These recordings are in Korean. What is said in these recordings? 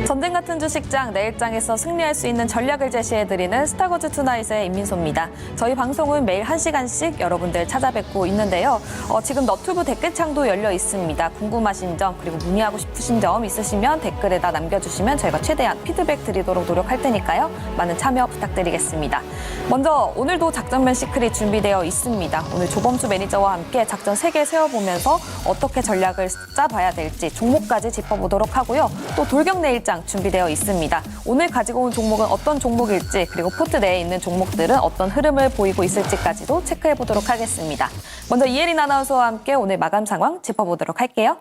전쟁 같은 주식장 내일장에서 승리할 수 있는 전략을 제시해드리는 스타거즈 투나잇의 임민소입니다. 저희 방송은 매일 1시간씩 여러분들 찾아뵙고 있는데요. 지금 너튜브 댓글창도 열려 있습니다. 궁금하신 점 그리고 문의하고 싶으신 점 있으시면 댓글에다 남겨주시면 저희가 최대한 피드백 드리도록 노력할 테니까요. 많은 참여 부탁드리겠습니다. 먼저 오늘도 작전면 시크릿 준비되어 있습니다. 오늘 조범수 매니저와 함께 작전 3개 세워보면서 어떻게 전략을 짜봐야 될지 종목까지 짚어보도록 하고요. 또 돌격 내일장 준비되어 있습니다. 오늘 가지고 온 종목은 어떤 종목일지 그리고 포트 내에 있는 종목들은 어떤 흐름을 보이고 있을지까지도 체크해보도록 하겠습니다. 먼저 이혜린 아나운서와 함께 오늘 마감 상황 짚어보도록 할게요.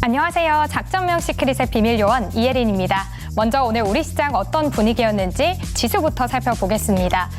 안녕하세요. 작전명 시크릿의 비밀 요원 이혜린입니다. 먼저 오늘 우리 시장 어떤 분위기였는지 지수부터 살펴보겠습니다.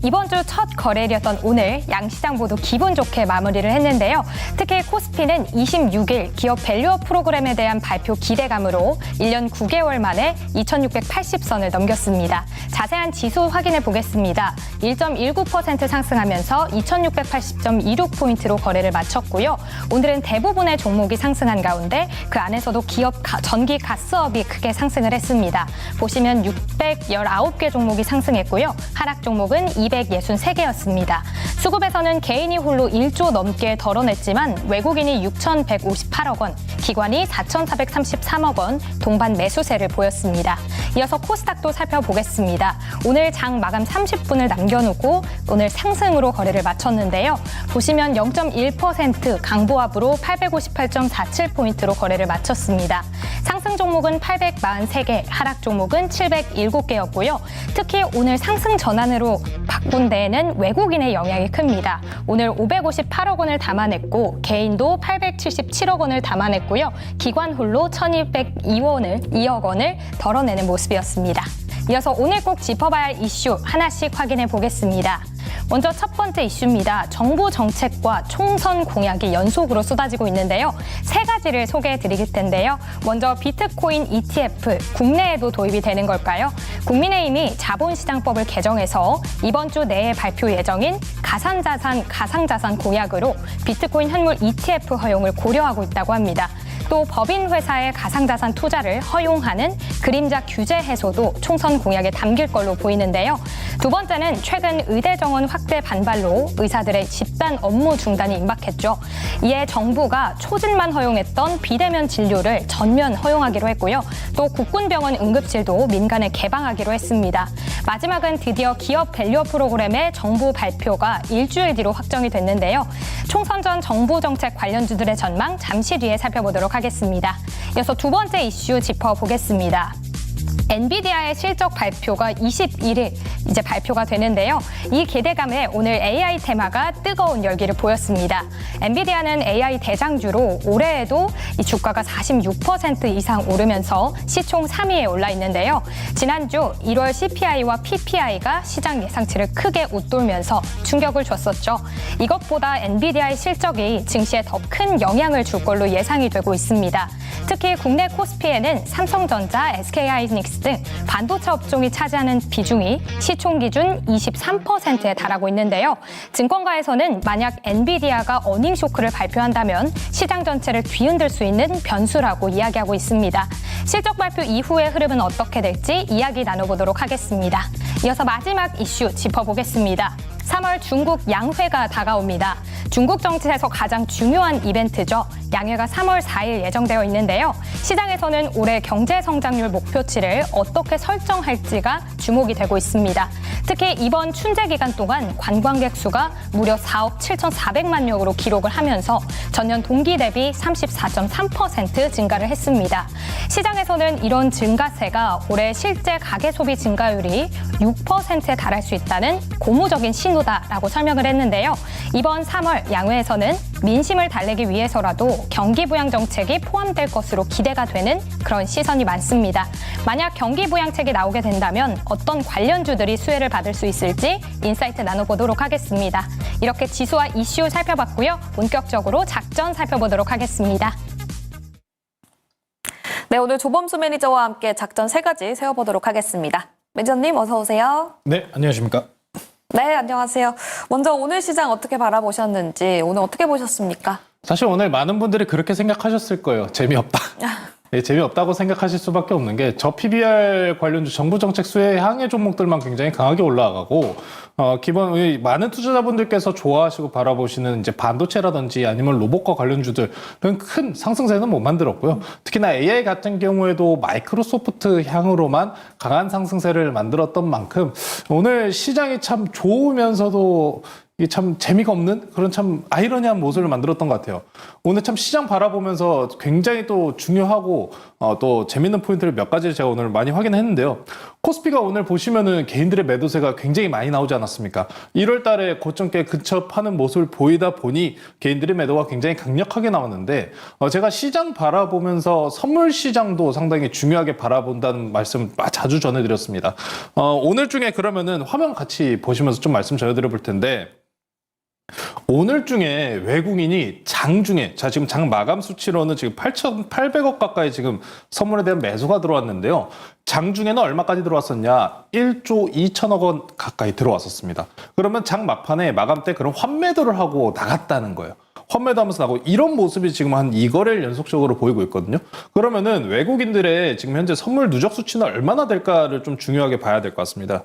이번 주 첫 거래일이었던 오늘 양시장 모두 기분 좋게 마무리를 했는데요. 특히 코스피는 26일 기업 밸류업 프로그램에 대한 발표 기대감으로 1년 9개월 만에 2680선을 넘겼습니다. 자세한 지수 확인해 보겠습니다. 1.19% 상승하면서 2680.26포인트로 거래를 마쳤고요. 오늘은 대부분의 종목이 상승한 가운데 그 안에서도 기업 전기 가스업이 크게 상승을 했습니다. 보시면 619개 종목이 상승했고요. 하락 종목은 263개였습니다. 수급에서는 개인이 홀로 1조 넘게 덜어냈지만 외국인이 6,158억 원, 기관이 4,433억 원 동반 매수세를 보였습니다. 이어서 코스닥도 살펴보겠습니다. 오늘 장 마감 30분을 남겨놓고 오늘 상승으로 거래를 마쳤는데요. 보시면 0.1% 강보합으로 858.47포인트로 거래를 마쳤습니다. 상승 종목은 843개, 하락 종목은 707개였고요. 특히 오늘 상승 전환으로 바꾼 데에는 외국인의 영향이 큽니다. 오늘 558억 원을 담아냈고 개인도 877억 원을 담아냈고요. 기관 홀로 1,202억 원을 덜어내는 모습이었습니다. 이어서 오늘 꼭 짚어봐야 할 이슈 하나씩 확인해 보겠습니다. 먼저 첫 번째 이슈입니다. 정부 정책과 총선 공약이 연속으로 쏟아지고 있는데요. 세 가지를 소개해 드릴 텐데요. 먼저 비트코인 ETF, 국내에도 도입이 되는 걸까요? 국민의힘이 자본시장법을 개정해서 이번 주 내에 발표 예정인 가상자산 공약으로 비트코인 현물 ETF 허용을 고려하고 있다고 합니다. 또 법인 회사의 가상자산 투자를 허용하는 그림자 규제 해소도 총선 공약에 담길 걸로 보이는데요. 두 번째는 최근 의대 정원 확대 반발로 의사들의 집단 업무 중단이 임박했죠. 이에 정부가 초진만 허용했던 비대면 진료를 전면 허용하기로 했고요. 또 국군병원 응급실도 민간에 개방하기로 했습니다. 마지막은 드디어 기업 밸류업 프로그램의 정부 발표가 일주일 뒤로 확정이 됐는데요. 총선 전 정부 정책 관련주들의 전망 잠시 뒤에 살펴보도록 하겠습니다. 이어서 두 번째 이슈 짚어보겠습니다. 엔비디아의 실적 발표가 21일 이제 발표가 되는데요. 이 기대감에 오늘 AI 테마가 뜨거운 열기를 보였습니다. 엔비디아는 AI 대장주로 올해에도 이 주가가 46% 이상 오르면서 시총 3위에 올라 있는데요. 지난주 1월 CPI와 PPI가 시장 예상치를 크게 웃돌면서 충격을 줬었죠. 이것보다 엔비디아의 실적이 증시에 더 큰 영향을 줄 걸로 예상이 되고 있습니다. 특히 국내 코스피에는 삼성전자, SK하이닉스 등 반도체 업종이 차지하는 비중이 시총 기준 23%에 달하고 있는데요. 증권가에서는 만약 엔비디아가 어닝 쇼크를 발표한다면 시장 전체를 뒤흔들 수 있는 변수라고 이야기하고 있습니다. 실적 발표 이후의 흐름은 어떻게 될지 이야기 나눠보도록 하겠습니다. 이어서 마지막 이슈 짚어보겠습니다. 3월 중국 양회가 다가옵니다. 중국 정치에서 가장 중요한 이벤트죠. 양회가 3월 4일 예정되어 있는데요. 시장에서는 올해 경제 성장률 목표치를 어떻게 설정할지가 주목이 되고 있습니다. 특히 이번 춘제 기간 동안 관광객 수가 무려 4억 7,400만 명으로 기록을 하면서 전년 동기 대비 34.3% 증가를 했습니다. 시장에서는 이런 증가세가 올해 실제 가계 소비 증가율이 6%에 달할 수 있다는 고무적인 신호다라고 설명을 했는데요. 이번 3월 양회에서는 민심을 달래기 위해서라도 경기 부양 정책이 포함될 것으로 기대가 되는 그런 시선이 많습니다. 만약 경기 부양책이 나오게 된다면 어떤 관련주들이 수혜를 받을 수 있을지 인사이트 나눠보도록 하겠습니다. 이렇게 지수와 이슈 살펴봤고요. 본격적으로 작전 살펴보도록 하겠습니다. 네, 오늘 조범수 매니저와 함께 작전 3가지 세워보도록 하겠습니다. 매니저님 어서 오세요. 네, 안녕하십니까? 네, 안녕하세요. 먼저 오늘 시장 어떻게 바라보셨는지 오늘 어떻게 보셨습니까? 사실 오늘 많은 분들이 그렇게 생각하셨을 거예요. 재미없다. 예, 재미없다고 생각하실 수밖에 없는 게 저 PBR 관련주 정부 정책 수혜 향해 종목들만 굉장히 강하게 올라가고 기본 많은 투자자분들께서 좋아하시고 바라보시는 이제 반도체라든지 아니면 로봇과 관련주들은 큰 상승세는 못 만들었고요. 특히나 AI 같은 경우에도 마이크로소프트 향으로만 강한 상승세를 만들었던 만큼 오늘 시장이 참 좋으면서도 이게 참 재미가 없는 그런 참 아이러니한 모습을 만들었던 것 같아요. 오늘 참 시장 바라보면서 굉장히 또 중요하고 또 재밌는 포인트를 몇 가지를 제가 오늘 많이 확인했는데요. 코스피가 오늘 보시면은 개인들의 매도세가 굉장히 많이 나오지 않았습니까? 1월 달에 고점께 근접하는 모습을 보이다 보니 개인들의 매도가 굉장히 강력하게 나왔는데 제가 시장 바라보면서 선물 시장도 상당히 중요하게 바라본다는 말씀 자주 전해드렸습니다. 오늘 중에 그러면은 화면 같이 보시면서 좀 말씀 전해드려 볼 텐데 오늘 중에 외국인이 장 중에 지금 장 마감 수치로는 지금 8,800억 가까이 지금 선물에 대한 매수가 들어왔는데요. 장 중에는 얼마까지 들어왔었냐? 1조 2천억 원 가까이 들어왔었습니다. 그러면 장 막판에 마감 때 그런 환매도를 하고 나갔다는 거예요. 환매도하면서 나고 이런 모습이 지금 한 2거래를 연속적으로 보이고 있거든요. 그러면은 외국인들의 지금 현재 선물 누적 수치는 얼마나 될까를 좀 중요하게 봐야 될 것 같습니다.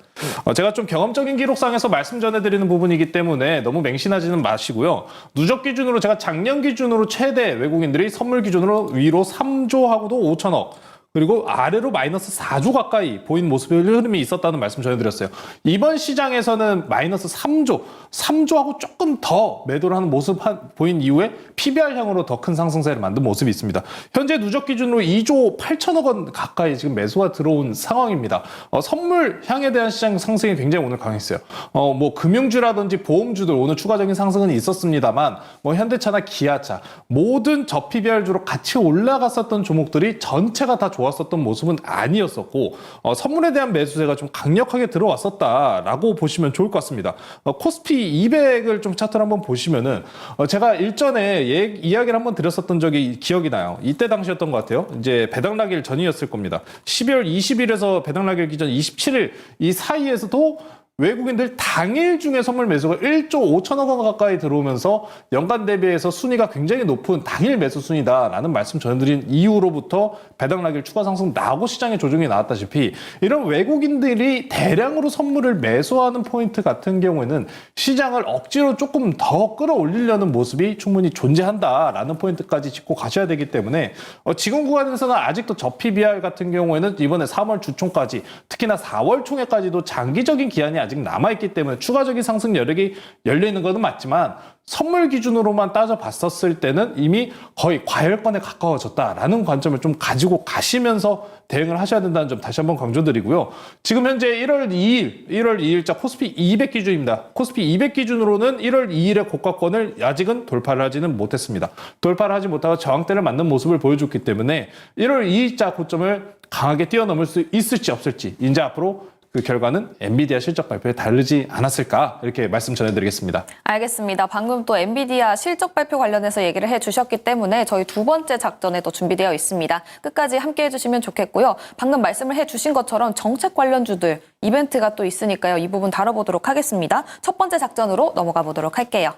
제가 좀 경험적인 기록상에서 말씀 전해드리는 부분이기 때문에 너무 맹신하지는 마시고요. 누적 기준으로 제가 작년 기준으로 최대 외국인들이 선물 기준으로 위로 3조 하고도 5천억 그리고 아래로 마이너스 4조 가까이 보인 모습의 흐름이 있었다는 말씀 전해드렸어요. 이번 시장에서는 마이너스 3조하고 조금 더 매도를 하는 모습 보인 이후에 PBR향으로 더 큰 상승세를 만든 모습이 있습니다. 현재 누적 기준으로 2조 8천억 원 가까이 지금 매수가 들어온 상황입니다. 선물 향에 대한 시장 상승이 굉장히 오늘 강했어요. 뭐 금융주라든지 보험주들 오늘 추가적인 상승은 있었습니다만 뭐 현대차나 기아차 모든 저 PBR주로 같이 올라갔었던 종목들이 전체가 다 좋았었던 모습은 아니었었고 선물에 대한 매수세가 좀 강력하게 들어왔었다라고 보시면 좋을 것 같습니다. 코스피 200을 좀 차트를 한번 보시면은 제가 일전에 이야기를 한번 드렸었던 적이 기억이 나요. 이때 당시였던 것 같아요. 이제 배당락일 전이었을 겁니다. 12월 20일에서 배당락일 기전 27일 이 사이에서도 외국인들 당일 중에 선물 매수가 1조 5천억 원 가까이 들어오면서 연간 대비해서 순위가 굉장히 높은 당일 매수 순위다라는 말씀 전해드린 이후로부터 배당락일 추가 상승 나고 시장의 조정이 나왔다시피 이런 외국인들이 대량으로 선물을 매수하는 포인트 같은 경우에는 시장을 억지로 조금 더 끌어올리려는 모습이 충분히 존재한다라는 포인트까지 짚고 가셔야 되기 때문에 지금 구간에서는 아직도 저 PBR 같은 경우에는 이번에 3월 주총까지 특히나 4월 총회까지도 장기적인 기한이 아직 남아있기 때문에 추가적인 상승 여력이 열려있는 것은 맞지만 선물 기준으로만 따져봤었을 때는 이미 거의 과열권에 가까워졌다라는 관점을 좀 가지고 가시면서 대응을 하셔야 된다는 점 다시 한번 강조드리고요. 지금 현재 1월 2일자 코스피 200 기준입니다. 코스피 200 기준으로는 1월 2일의 고가권을 아직은 돌파를 하지는 못했습니다. 돌파를 하지 못하고 저항대를 맞는 모습을 보여줬기 때문에 1월 2일자 고점을 강하게 뛰어넘을 수 있을지 없을지 이제 앞으로 그 결과는 엔비디아 실적 발표에 다르지 않았을까 이렇게 말씀 전해드리겠습니다. 알겠습니다. 방금 또 엔비디아 실적 발표 관련해서 얘기를 해주셨기 때문에 저희 두 번째 작전에도 준비되어 있습니다. 끝까지 함께 해주시면 좋겠고요. 방금 말씀을 해주신 것처럼 정책 관련주들 이벤트가 또 있으니까요. 이 부분 다뤄보도록 하겠습니다. 첫 번째 작전으로 넘어가 보도록 할게요.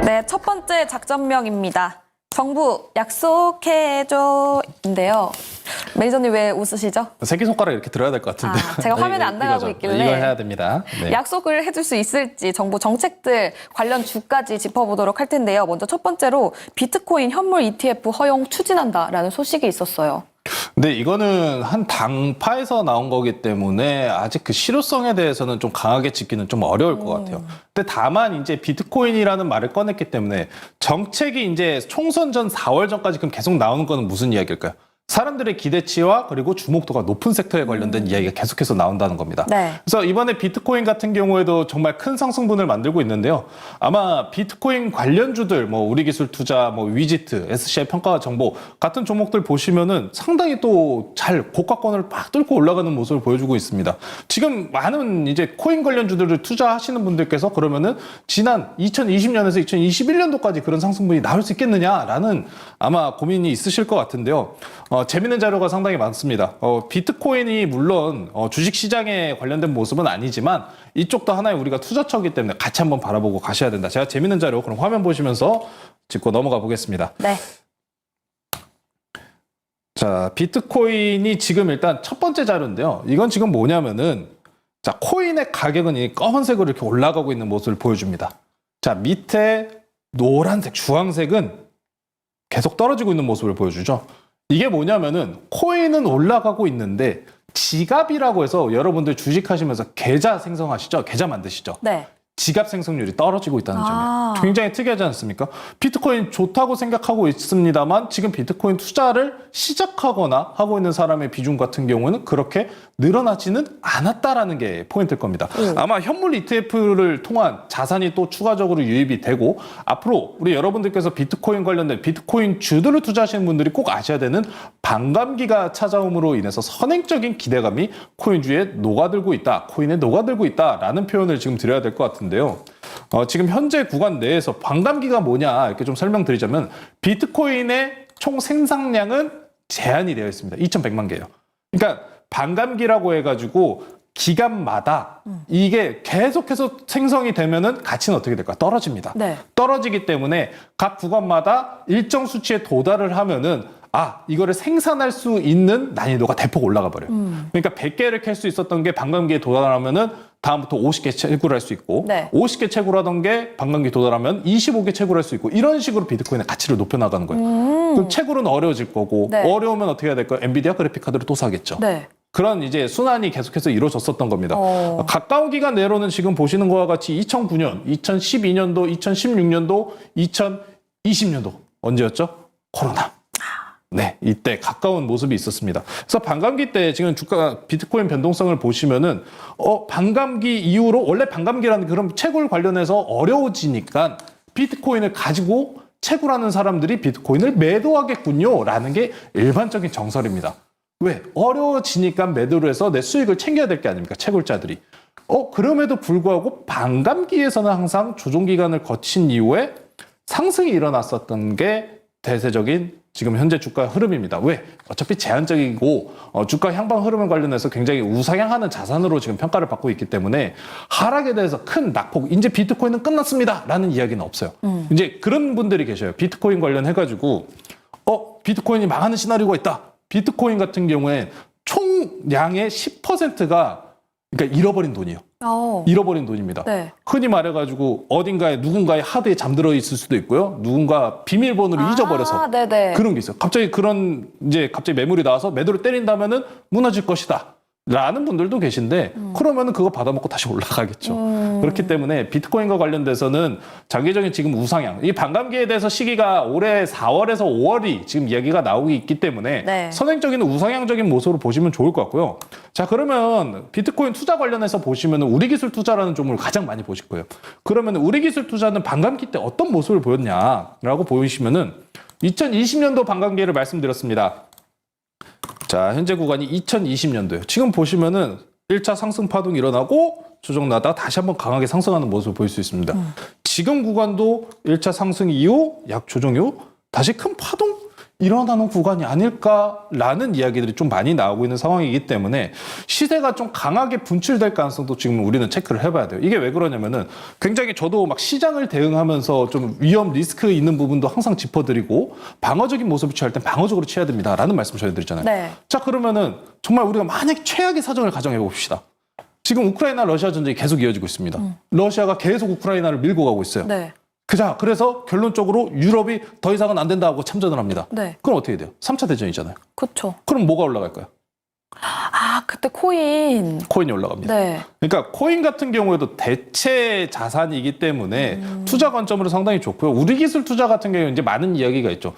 네, 첫 번째 작전명입니다. 정부 약속해줘인데요. 매니저님 왜 웃으시죠? 새끼손가락 이렇게 들어야 될 것 같은데. 제가 화면에 안 나가고 있길래. 이거 해야 됩니다. 네. 약속을 해줄 수 있을지 정부 정책들 관련 주까지 짚어보도록 할 텐데요. 먼저 첫 번째로 비트코인 현물 ETF 허용 추진한다라는 소식이 있었어요. 근데 이거는 한 당파에서 나온 거기 때문에 아직 그 실효성에 대해서는 좀 강하게 짚기는 좀 어려울 것 같아요. 근데 다만 이제 비트코인이라는 말을 꺼냈기 때문에 정책이 이제 총선 전 4월 전까지 그럼 계속 나오는 거는 무슨 이야기일까요? 사람들의 기대치와 그리고 주목도가 높은 섹터에 관련된 이야기가 계속해서 나온다는 겁니다. 네. 그래서 이번에 비트코인 같은 경우에도 정말 큰 상승분을 만들고 있는데요. 아마 비트코인 관련주들, 뭐 우리기술투자, 뭐 위지트, SCI 평가와 정보 같은 종목들 보시면은 상당히 또 잘 고가권을 팍 뚫고 올라가는 모습을 보여주고 있습니다. 지금 많은 이제 코인 관련주들을 투자하시는 분들께서 그러면은 지난 2020년에서 2021년도까지 그런 상승분이 나올 수 있겠느냐라는 아마 고민이 있으실 것 같은데요. 재밌는 자료가 상당히 많습니다. 비트코인이 물론 주식시장에 관련된 모습은 아니지만 이쪽도 하나의 우리가 투자처이기 때문에 같이 한번 바라보고 가셔야 된다. 제가 재밌는 자료 그럼 화면 보시면서 짚고 넘어가 보겠습니다. 네. 자, 비트코인이 지금 일단 첫 번째 자료인데요. 이건 지금 뭐냐면은 자, 코인의 가격은 이 검은색으로 이렇게 올라가고 있는 모습을 보여줍니다. 자, 밑에 노란색, 주황색은 계속 떨어지고 있는 모습을 보여주죠. 이게 뭐냐면은 코인은 올라가고 있는데 지갑이라고 해서 여러분들 주식하시면서 계좌 생성하시죠? 계좌 만드시죠? 네. 지갑 생성률이 떨어지고 있다는 점이에요. 굉장히 특이하지 않습니까? 비트코인 좋다고 생각하고 있습니다만 지금 비트코인 투자를 시작하거나 하고 있는 사람의 비중 같은 경우는 그렇게 늘어나지는 않았다라는 게 포인트일 겁니다. 아마 현물 ETF를 통한 자산이 또 추가적으로 유입이 되고 앞으로 우리 여러분들께서 비트코인 관련된 비트코인 주들을 투자하시는 분들이 꼭 아셔야 되는 반감기가 찾아옴으로 인해서 선행적인 기대감이 코인주에 녹아들고 있다, 코인에 녹아들고 있다라는 표현을 지금 드려야 될 것 같은데요. 지금 현재 구간 내에서 반감기가 뭐냐 이렇게 좀 설명드리자면 비트코인의 총 생산량은 제한이 되어 있습니다. 2,100만 개예요. 그러니까 반감기라고 해가지고 기간마다 이게 계속해서 생성이 되면은 가치는 어떻게 될까? 떨어집니다. 네. 떨어지기 때문에 각 구간마다 일정 수치에 도달을 하면은 이거를 생산할 수 있는 난이도가 대폭 올라가 버려요. 그러니까 100개를 캘 수 있었던 게 반감기에 도달하면은 다음부터 50개 채굴을 할 수 있고 네. 50개 채굴하던 게 반감기 도달하면 25개 채굴할 수 있고 이런 식으로 비트코인의 가치를 높여나가는 거예요. 그럼 채굴은 어려워질 거고 네. 어려우면 어떻게 해야 될까요? 엔비디아 그래픽카드를 또 사겠죠. 네. 그런 이제 순환이 계속해서 이루어졌었던 겁니다. 가까운 기간 내로는 지금 보시는 것과 같이 2009년, 2012년도, 2016년도, 2020년도 언제였죠? 코로나. 네, 이때 가까운 모습이 있었습니다. 그래서 반감기 때 지금 주가 비트코인 변동성을 보시면은 반감기 이후로 원래 반감기라는 그런 채굴 관련해서 어려워지니까 비트코인을 가지고 채굴하는 사람들이 비트코인을 매도하겠군요라는 게 일반적인 정설입니다. 왜? 어려워지니까 매도를 해서 내 수익을 챙겨야 될 게 아닙니까? 채굴자들이. 그럼에도 불구하고 반감기에서는 항상 조정 기간을 거친 이후에 상승이 일어났었던 게 대세적인 지금 현재 주가 흐름입니다. 왜? 어차피 제한적이고 주가 향방 흐름을 관련해서 굉장히 우상향하는 자산으로 지금 평가를 받고 있기 때문에 하락에 대해서 큰 낙폭, 이제 비트코인은 끝났습니다 라는 이야기는 없어요. 이제 그런 분들이 계셔요. 비트코인 관련해가지고 비트코인이 망하는 시나리오가 있다. 비트코인 같은 경우에 총량의 10%가 그러니까 잃어버린 돈이에요. 잃어버린 돈입니다. 네. 흔히 말해가지고 어딘가에 누군가의 하드에 잠들어 있을 수도 있고요. 누군가 비밀번호를 잊어버려서 네네. 그런 게 있어요. 갑자기 갑자기 매물이 나와서 매도를 때린다면은 무너질 것이다. 라는 분들도 계신데 그러면은 그거 받아먹고 다시 올라가겠죠. 그렇기 때문에 비트코인과 관련돼서는 장기적인 지금 우상향, 이 반감기에 대해서 시기가 올해 4월에서 5월이 지금 이야기가 나오고 있기 때문에 네. 선행적인 우상향적인 모습으로 보시면 좋을 것 같고요. 자, 그러면 비트코인 투자 관련해서 보시면은 우리기술 투자라는 종목을 가장 많이 보실 거예요. 그러면 우리기술 투자는 반감기 때 어떤 모습을 보였냐라고 보이시면은 2020년도 반감기를 말씀드렸습니다. 자, 현재 구간이 2020년도예요. 지금 보시면은 1차 상승 파동이 일어나고 조정나다가 다시 한번 강하게 상승하는 모습을 볼 수 있습니다. 지금 구간도 1차 상승 이후 약 조정 이후 다시 큰 파동 일어나는 구간이 아닐까라는 이야기들이 좀 많이 나오고 있는 상황이기 때문에 시세가 좀 강하게 분출될 가능성도 지금 우리는 체크를 해봐야 돼요. 이게 왜 그러냐면은 굉장히 저도 막 시장을 대응하면서 좀 위험 리스크 있는 부분도 항상 짚어드리고 방어적인 모습을 취할 땐 방어적으로 취해야 됩니다라는 말씀 전해드렸잖아요. 네. 자, 그러면은 정말 우리가 만약 최악의 사정을 가정해 봅시다. 지금 우크라이나 러시아 전쟁이 계속 이어지고 있습니다. 러시아가 계속 우크라이나를 밀고 가고 있어요. 네. 그래서 결론적으로 유럽이 더 이상은 안 된다고 참전을 합니다. 네. 그럼 어떻게 돼요? 3차 대전이잖아요. 그렇죠. 그럼 뭐가 올라갈까요? 그때 코인. 코인이 올라갑니다. 네. 그러니까 코인 같은 경우에도 대체 자산이기 때문에 투자 관점으로 상당히 좋고요. 우리기술 투자 같은 경우에 이제 많은 이야기가 있죠.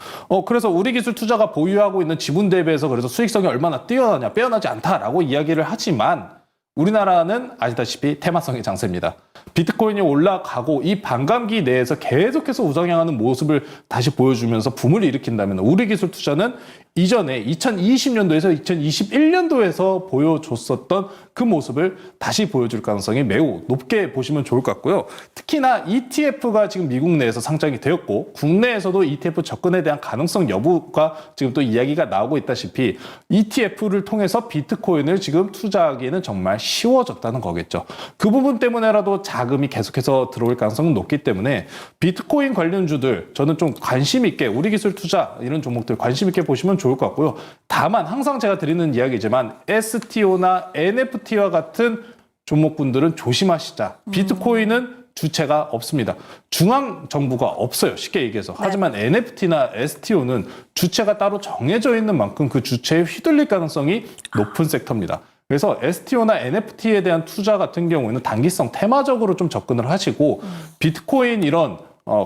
그래서 우리기술 투자가 보유하고 있는 지분 대비해서 그래서 수익성이 얼마나 뛰어나냐, 빼어나지 않다라고 이야기를 하지만 우리나라는 아시다시피 테마성의 장세입니다. 비트코인이 올라가고 이 반감기 내에서 계속해서 우상향하는 모습을 다시 보여주면서 붐을 일으킨다면 우리기술 투자는 이전에 2020년도에서 2021년도에서 보여줬었던 그 모습을 다시 보여줄 가능성이 매우 높게 보시면 좋을 것 같고요. 특히나 ETF가 지금 미국 내에서 상장이 되었고 국내에서도 ETF 접근에 대한 가능성 여부가 지금 또 이야기가 나오고 있다시피 ETF를 통해서 비트코인을 지금 투자하기에는 정말 쉬워졌다는 거겠죠. 그 부분 때문에라도 자금이 계속해서 들어올 가능성은 높기 때문에 비트코인 관련주들 저는 좀 관심 있게 우리 기술 투자 이런 종목들 관심 있게 보시면 좋을 것 같고요. 다만 항상 제가 드리는 이야기지만 STO나 NFT와 같은 종목군들은 조심하시자. 비트코인은 주체가 없습니다. 중앙 정부가 없어요. 쉽게 얘기해서. 하지만 NFT나 STO는 주체가 따로 정해져 있는 만큼 그 주체에 휘둘릴 가능성이 높은 섹터입니다. 그래서 STO나 NFT에 대한 투자 같은 경우에는 단기성 테마적으로 좀 접근을 하시고 비트코인 이런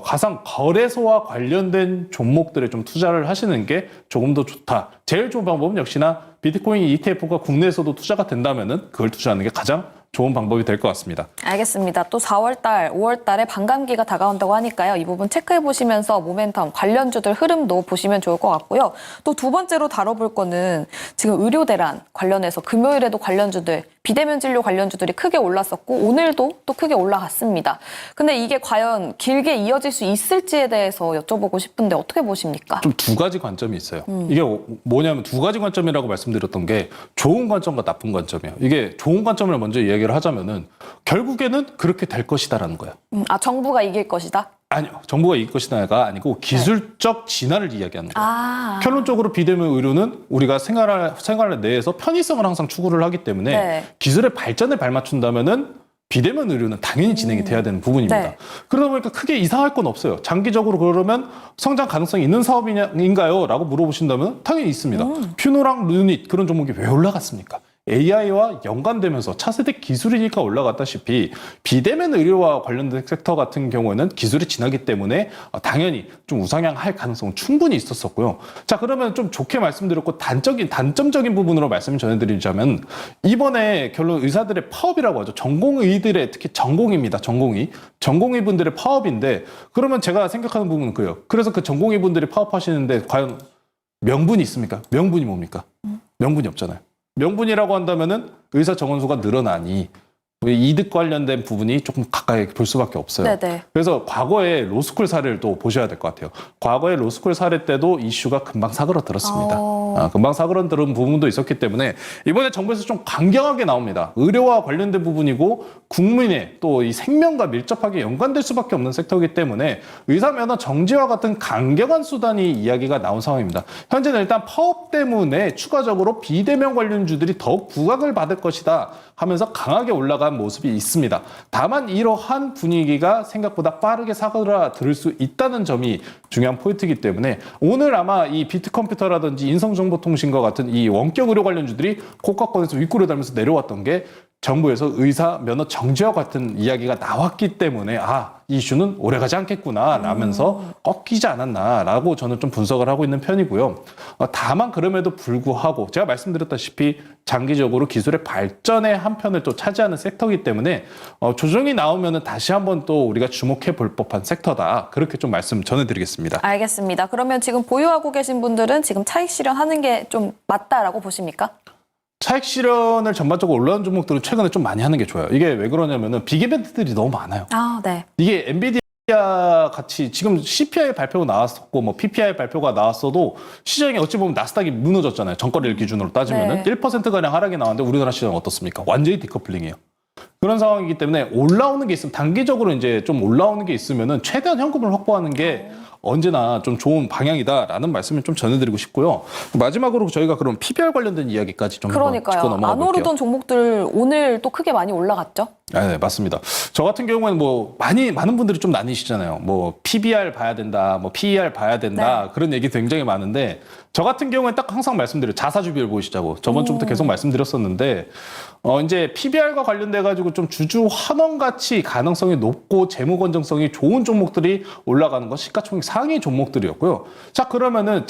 가상 거래소와 관련된 종목들에 좀 투자를 하시는 게 조금 더 좋다. 제일 좋은 방법은 역시나 비트코인 ETF가 국내에서도 투자가 된다면은 그걸 투자하는 게 가장 좋은 방법이 될 것 같습니다. 알겠습니다. 또 4월달, 5월달에 반감기가 다가온다고 하니까요. 이 부분 체크해 보시면서 모멘텀, 관련주들 흐름도 보시면 좋을 것 같고요. 또 두 번째로 다뤄볼 거는 지금 의료 대란 관련해서 금요일에도 관련주들, 비대면 진료 관련주들이 크게 올랐었고 오늘도 또 크게 올라갔습니다. 근데 이게 과연 길게 이어질 수 있을지에 대해서 여쭤보고 싶은데 어떻게 보십니까? 좀 두 가지 관점이 있어요. 이게 뭐냐면 두 가지 관점이라고 말씀드렸던 게 좋은 관점과 나쁜 관점이에요. 이게 좋은 관점을 먼저 이야기를 하자면은 결국에는 그렇게 될 것이다라는 거예요. 정부가 이길 것이다? 아니요. 정부가 이길 것이다가 아니고 기술적 진화를 이야기하는 거예요. 결론적으로 비대면 의료는 우리가 생활 내에서 편의성을 항상 추구를 하기 때문에 기술의 발전에 발맞춘다면은 비대면 의료는 당연히 진행이 돼야 되는 부분입니다. 그러다 보니까 크게 이상할 건 없어요. 장기적으로 그러면 성장 가능성이 있는 사업인가요? 라고 물어보신다면 당연히 있습니다. 퓨노랑 루닛 그런 종목이 왜 올라갔습니까? AI와 연관되면서 차세대 기술이니까 올라갔다시피 비대면 의료와 관련된 섹터 같은 경우에는 기술이 지나기 때문에 당연히 좀 우상향할 가능성은 충분히 있었었고요. 자, 그러면 좀 좋게 말씀드렸고 단점적인 부분으로 말씀을 전해드리자면 이번에 결론 의사들의 파업이라고 하죠. 전공의들의 특히 전공의입니다. 전공의 분들의 파업인데 그러면 제가 생각하는 부분은 그래요. 그래서 그 전공의 분들이 파업하시는데 과연 명분이 있습니까? 명분이 뭡니까? 명분이 없잖아요. 명분이라고 한다면은 의사 정원수가 늘어나니 이득 관련된 부분이 조금 가까이 볼 수밖에 없어요. 그래서 과거에 로스쿨 사례를 또 보셔야 될 것 같아요. 과거에 로스쿨 사례 때도 이슈가 금방 사그러들었습니다. 금방 사그러들은 부분도 있었기 때문에 이번에 정부에서 좀 강경하게 나옵니다. 의료와 관련된 부분이고 국민의 또 이 생명과 밀접하게 연관될 수밖에 없는 섹터이기 때문에 의사 면허 정지와 같은 강경한 수단이 이야기가 나온 상황입니다. 현재는 일단 파업 때문에 추가적으로 비대면 관련주들이 더욱 부각을 받을 것이다 하면서 강하게 올라간 모습이 있습니다. 다만 이러한 분위기가 생각보다 빠르게 사그라들 수 있다는 점이 중요한 포인트이기 때문에 오늘 아마 이 비트컴퓨터라든지 인성정보통신과 같은 이 원격 의료 관련주들이 코가권에서 윗골을 달면서 내려왔던 게 정부에서 의사 면허 정지와 같은 이야기가 나왔기 때문에 이 이슈는 오래가지 않겠구나 라면서 꺾이지 않았나라고 저는 좀 분석을 하고 있는 편이고요. 다만 그럼에도 불구하고 제가 말씀드렸다시피 장기적으로 기술의 발전의 한 편을 또 차지하는 섹터이기 때문에 조정이 나오면 다시 한번 또 우리가 주목해 볼 법한 섹터다. 그렇게 좀 말씀 전해드리겠습니다. 알겠습니다. 그러면 지금 보유하고 계신 분들은 지금 차익 실현하는 게 좀 맞다라고 보십니까? 차익 실현을 전반적으로 올라온 종목들은 최근에 좀 많이 하는 게 좋아요. 이게 왜 그러냐면은 빅 이벤트들이 너무 많아요. 이게 엔비디아 같이 지금 CPI 발표가 나왔었고 뭐 PPI 발표가 나왔어도 시장이 어찌 보면 나스닥이 무너졌잖아요. 전거래일 기준으로 따지면은 1%가량 하락이 나왔는데 우리나라 시장은 어떻습니까? 완전히 디커플링이에요. 그런 상황이기 때문에 올라오는 게 있으면 단기적으로 이제 좀 올라오는 게 있으면은 최대한 현금을 확보하는 게 언제나 좀 좋은 방향이다라는 말씀을 좀 전해드리고 싶고요. 마지막으로 저희가 그럼 PBR 관련된 이야기까지 좀 짚고 넘어가 안 볼게요. 오르던 종목들 오늘 또 크게 많이 올라갔죠? 네, 맞습니다. 저 같은 경우에는 뭐 많은 분들이 좀 나뉘시잖아요. 뭐 PBR 봐야 된다, 뭐 PER 봐야 된다 그런 얘기 굉장히 많은데 저 같은 경우에 딱 항상 말씀드려요. 자사주비율 보시자고 저번 주부터 계속 말씀드렸었는데 이제 PBR과 관련돼 가지고 좀 주주 환원 가치 가능성이 높고 재무 건전성이 좋은 종목들이 올라가는 건 시가총액 상위 종목들이었고요. 자, 그러면은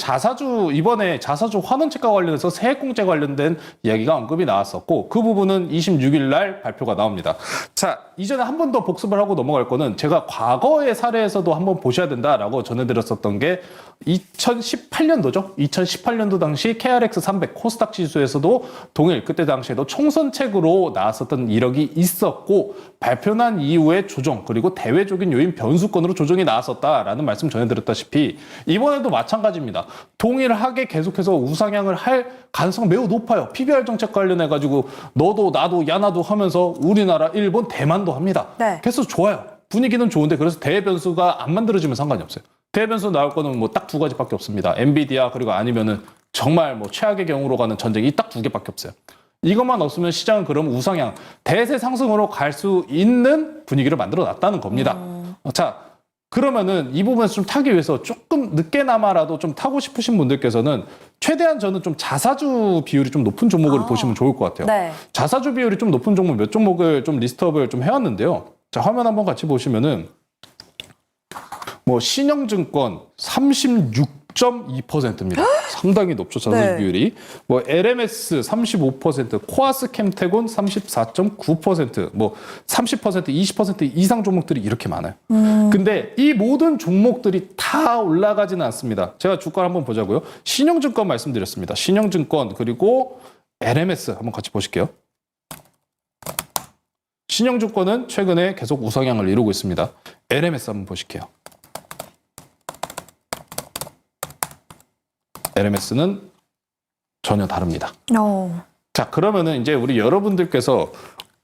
이번에 자사주 환원채가 관련해서 세액공제 관련된 이야기가 언급이 나왔었고, 그 부분은 26일 날 발표가 나옵니다. 자, 이전에 한 번 더 복습을 하고 넘어갈 거는 제가 과거의 사례에서도 한번 보셔야 된다라고 전해드렸었던 게 2018년도죠. 2018년도 당시 KRX 300 코스닥 지수에서도 동일, 그때 당시에도 총선책으로 나왔었던 이력이 있었고, 발표 난 이후에 조정, 그리고 대외적인 요인 변수권으로 조정이 나왔었다라는 말씀 전해드렸다시피 이번에도 마찬가지입니다. 동일하게 계속해서 우상향을 할 가능성이 매우 높아요. PBR 정책 관련해가지고 너도 나도 야나도 하면서 우리나라, 일본, 대만도 합니다. 네. 그래서 좋아요. 분위기는 좋은데 그래서 대변수가 안 만들어지면 상관이 없어요. 대변수 나올 거는 뭐 딱 두 가지밖에 없습니다. 엔비디아, 그리고 아니면은 정말 뭐 최악의 경우로 가는 전쟁이 딱 두 개밖에 없어요. 이것만 없으면 시장은 그럼 우상향, 대세 상승으로 갈 수 있는 분위기를 만들어 놨다는 겁니다. 자, 그러면은 이 부분에서 좀 타기 위해서 조금 늦게나마라도 좀 타고 싶으신 분들께서는 최대한 저는 좀 자사주 비율이 좀 높은 종목을 보시면 좋을 것 같아요. 네. 자사주 비율이 좀 높은 종목 몇 종목을 좀 리스트업을 좀 해왔는데요. 자, 화면 한번 같이 보시면은 뭐 신영증권 36.2%입니다. 상당히 높죠, 자사주 네. 비율이. 뭐 LMS 35%, 코아스 캠테곤 34.9%, 뭐 30%, 20% 이상 종목들이 이렇게 많아요. 근데 이 모든 종목들이 다 올라가지는 않습니다. 제가 주가를 한번 보자고요. 신영증권 말씀드렸습니다. 신영증권, 그리고 LMS 한번 같이 보실게요. 신영증권은 최근에 계속 우상향을 이루고 있습니다. LMS 한번 보실게요. LMS는 전혀 다릅니다. 자, 그러면은 이제 우리 여러분들께서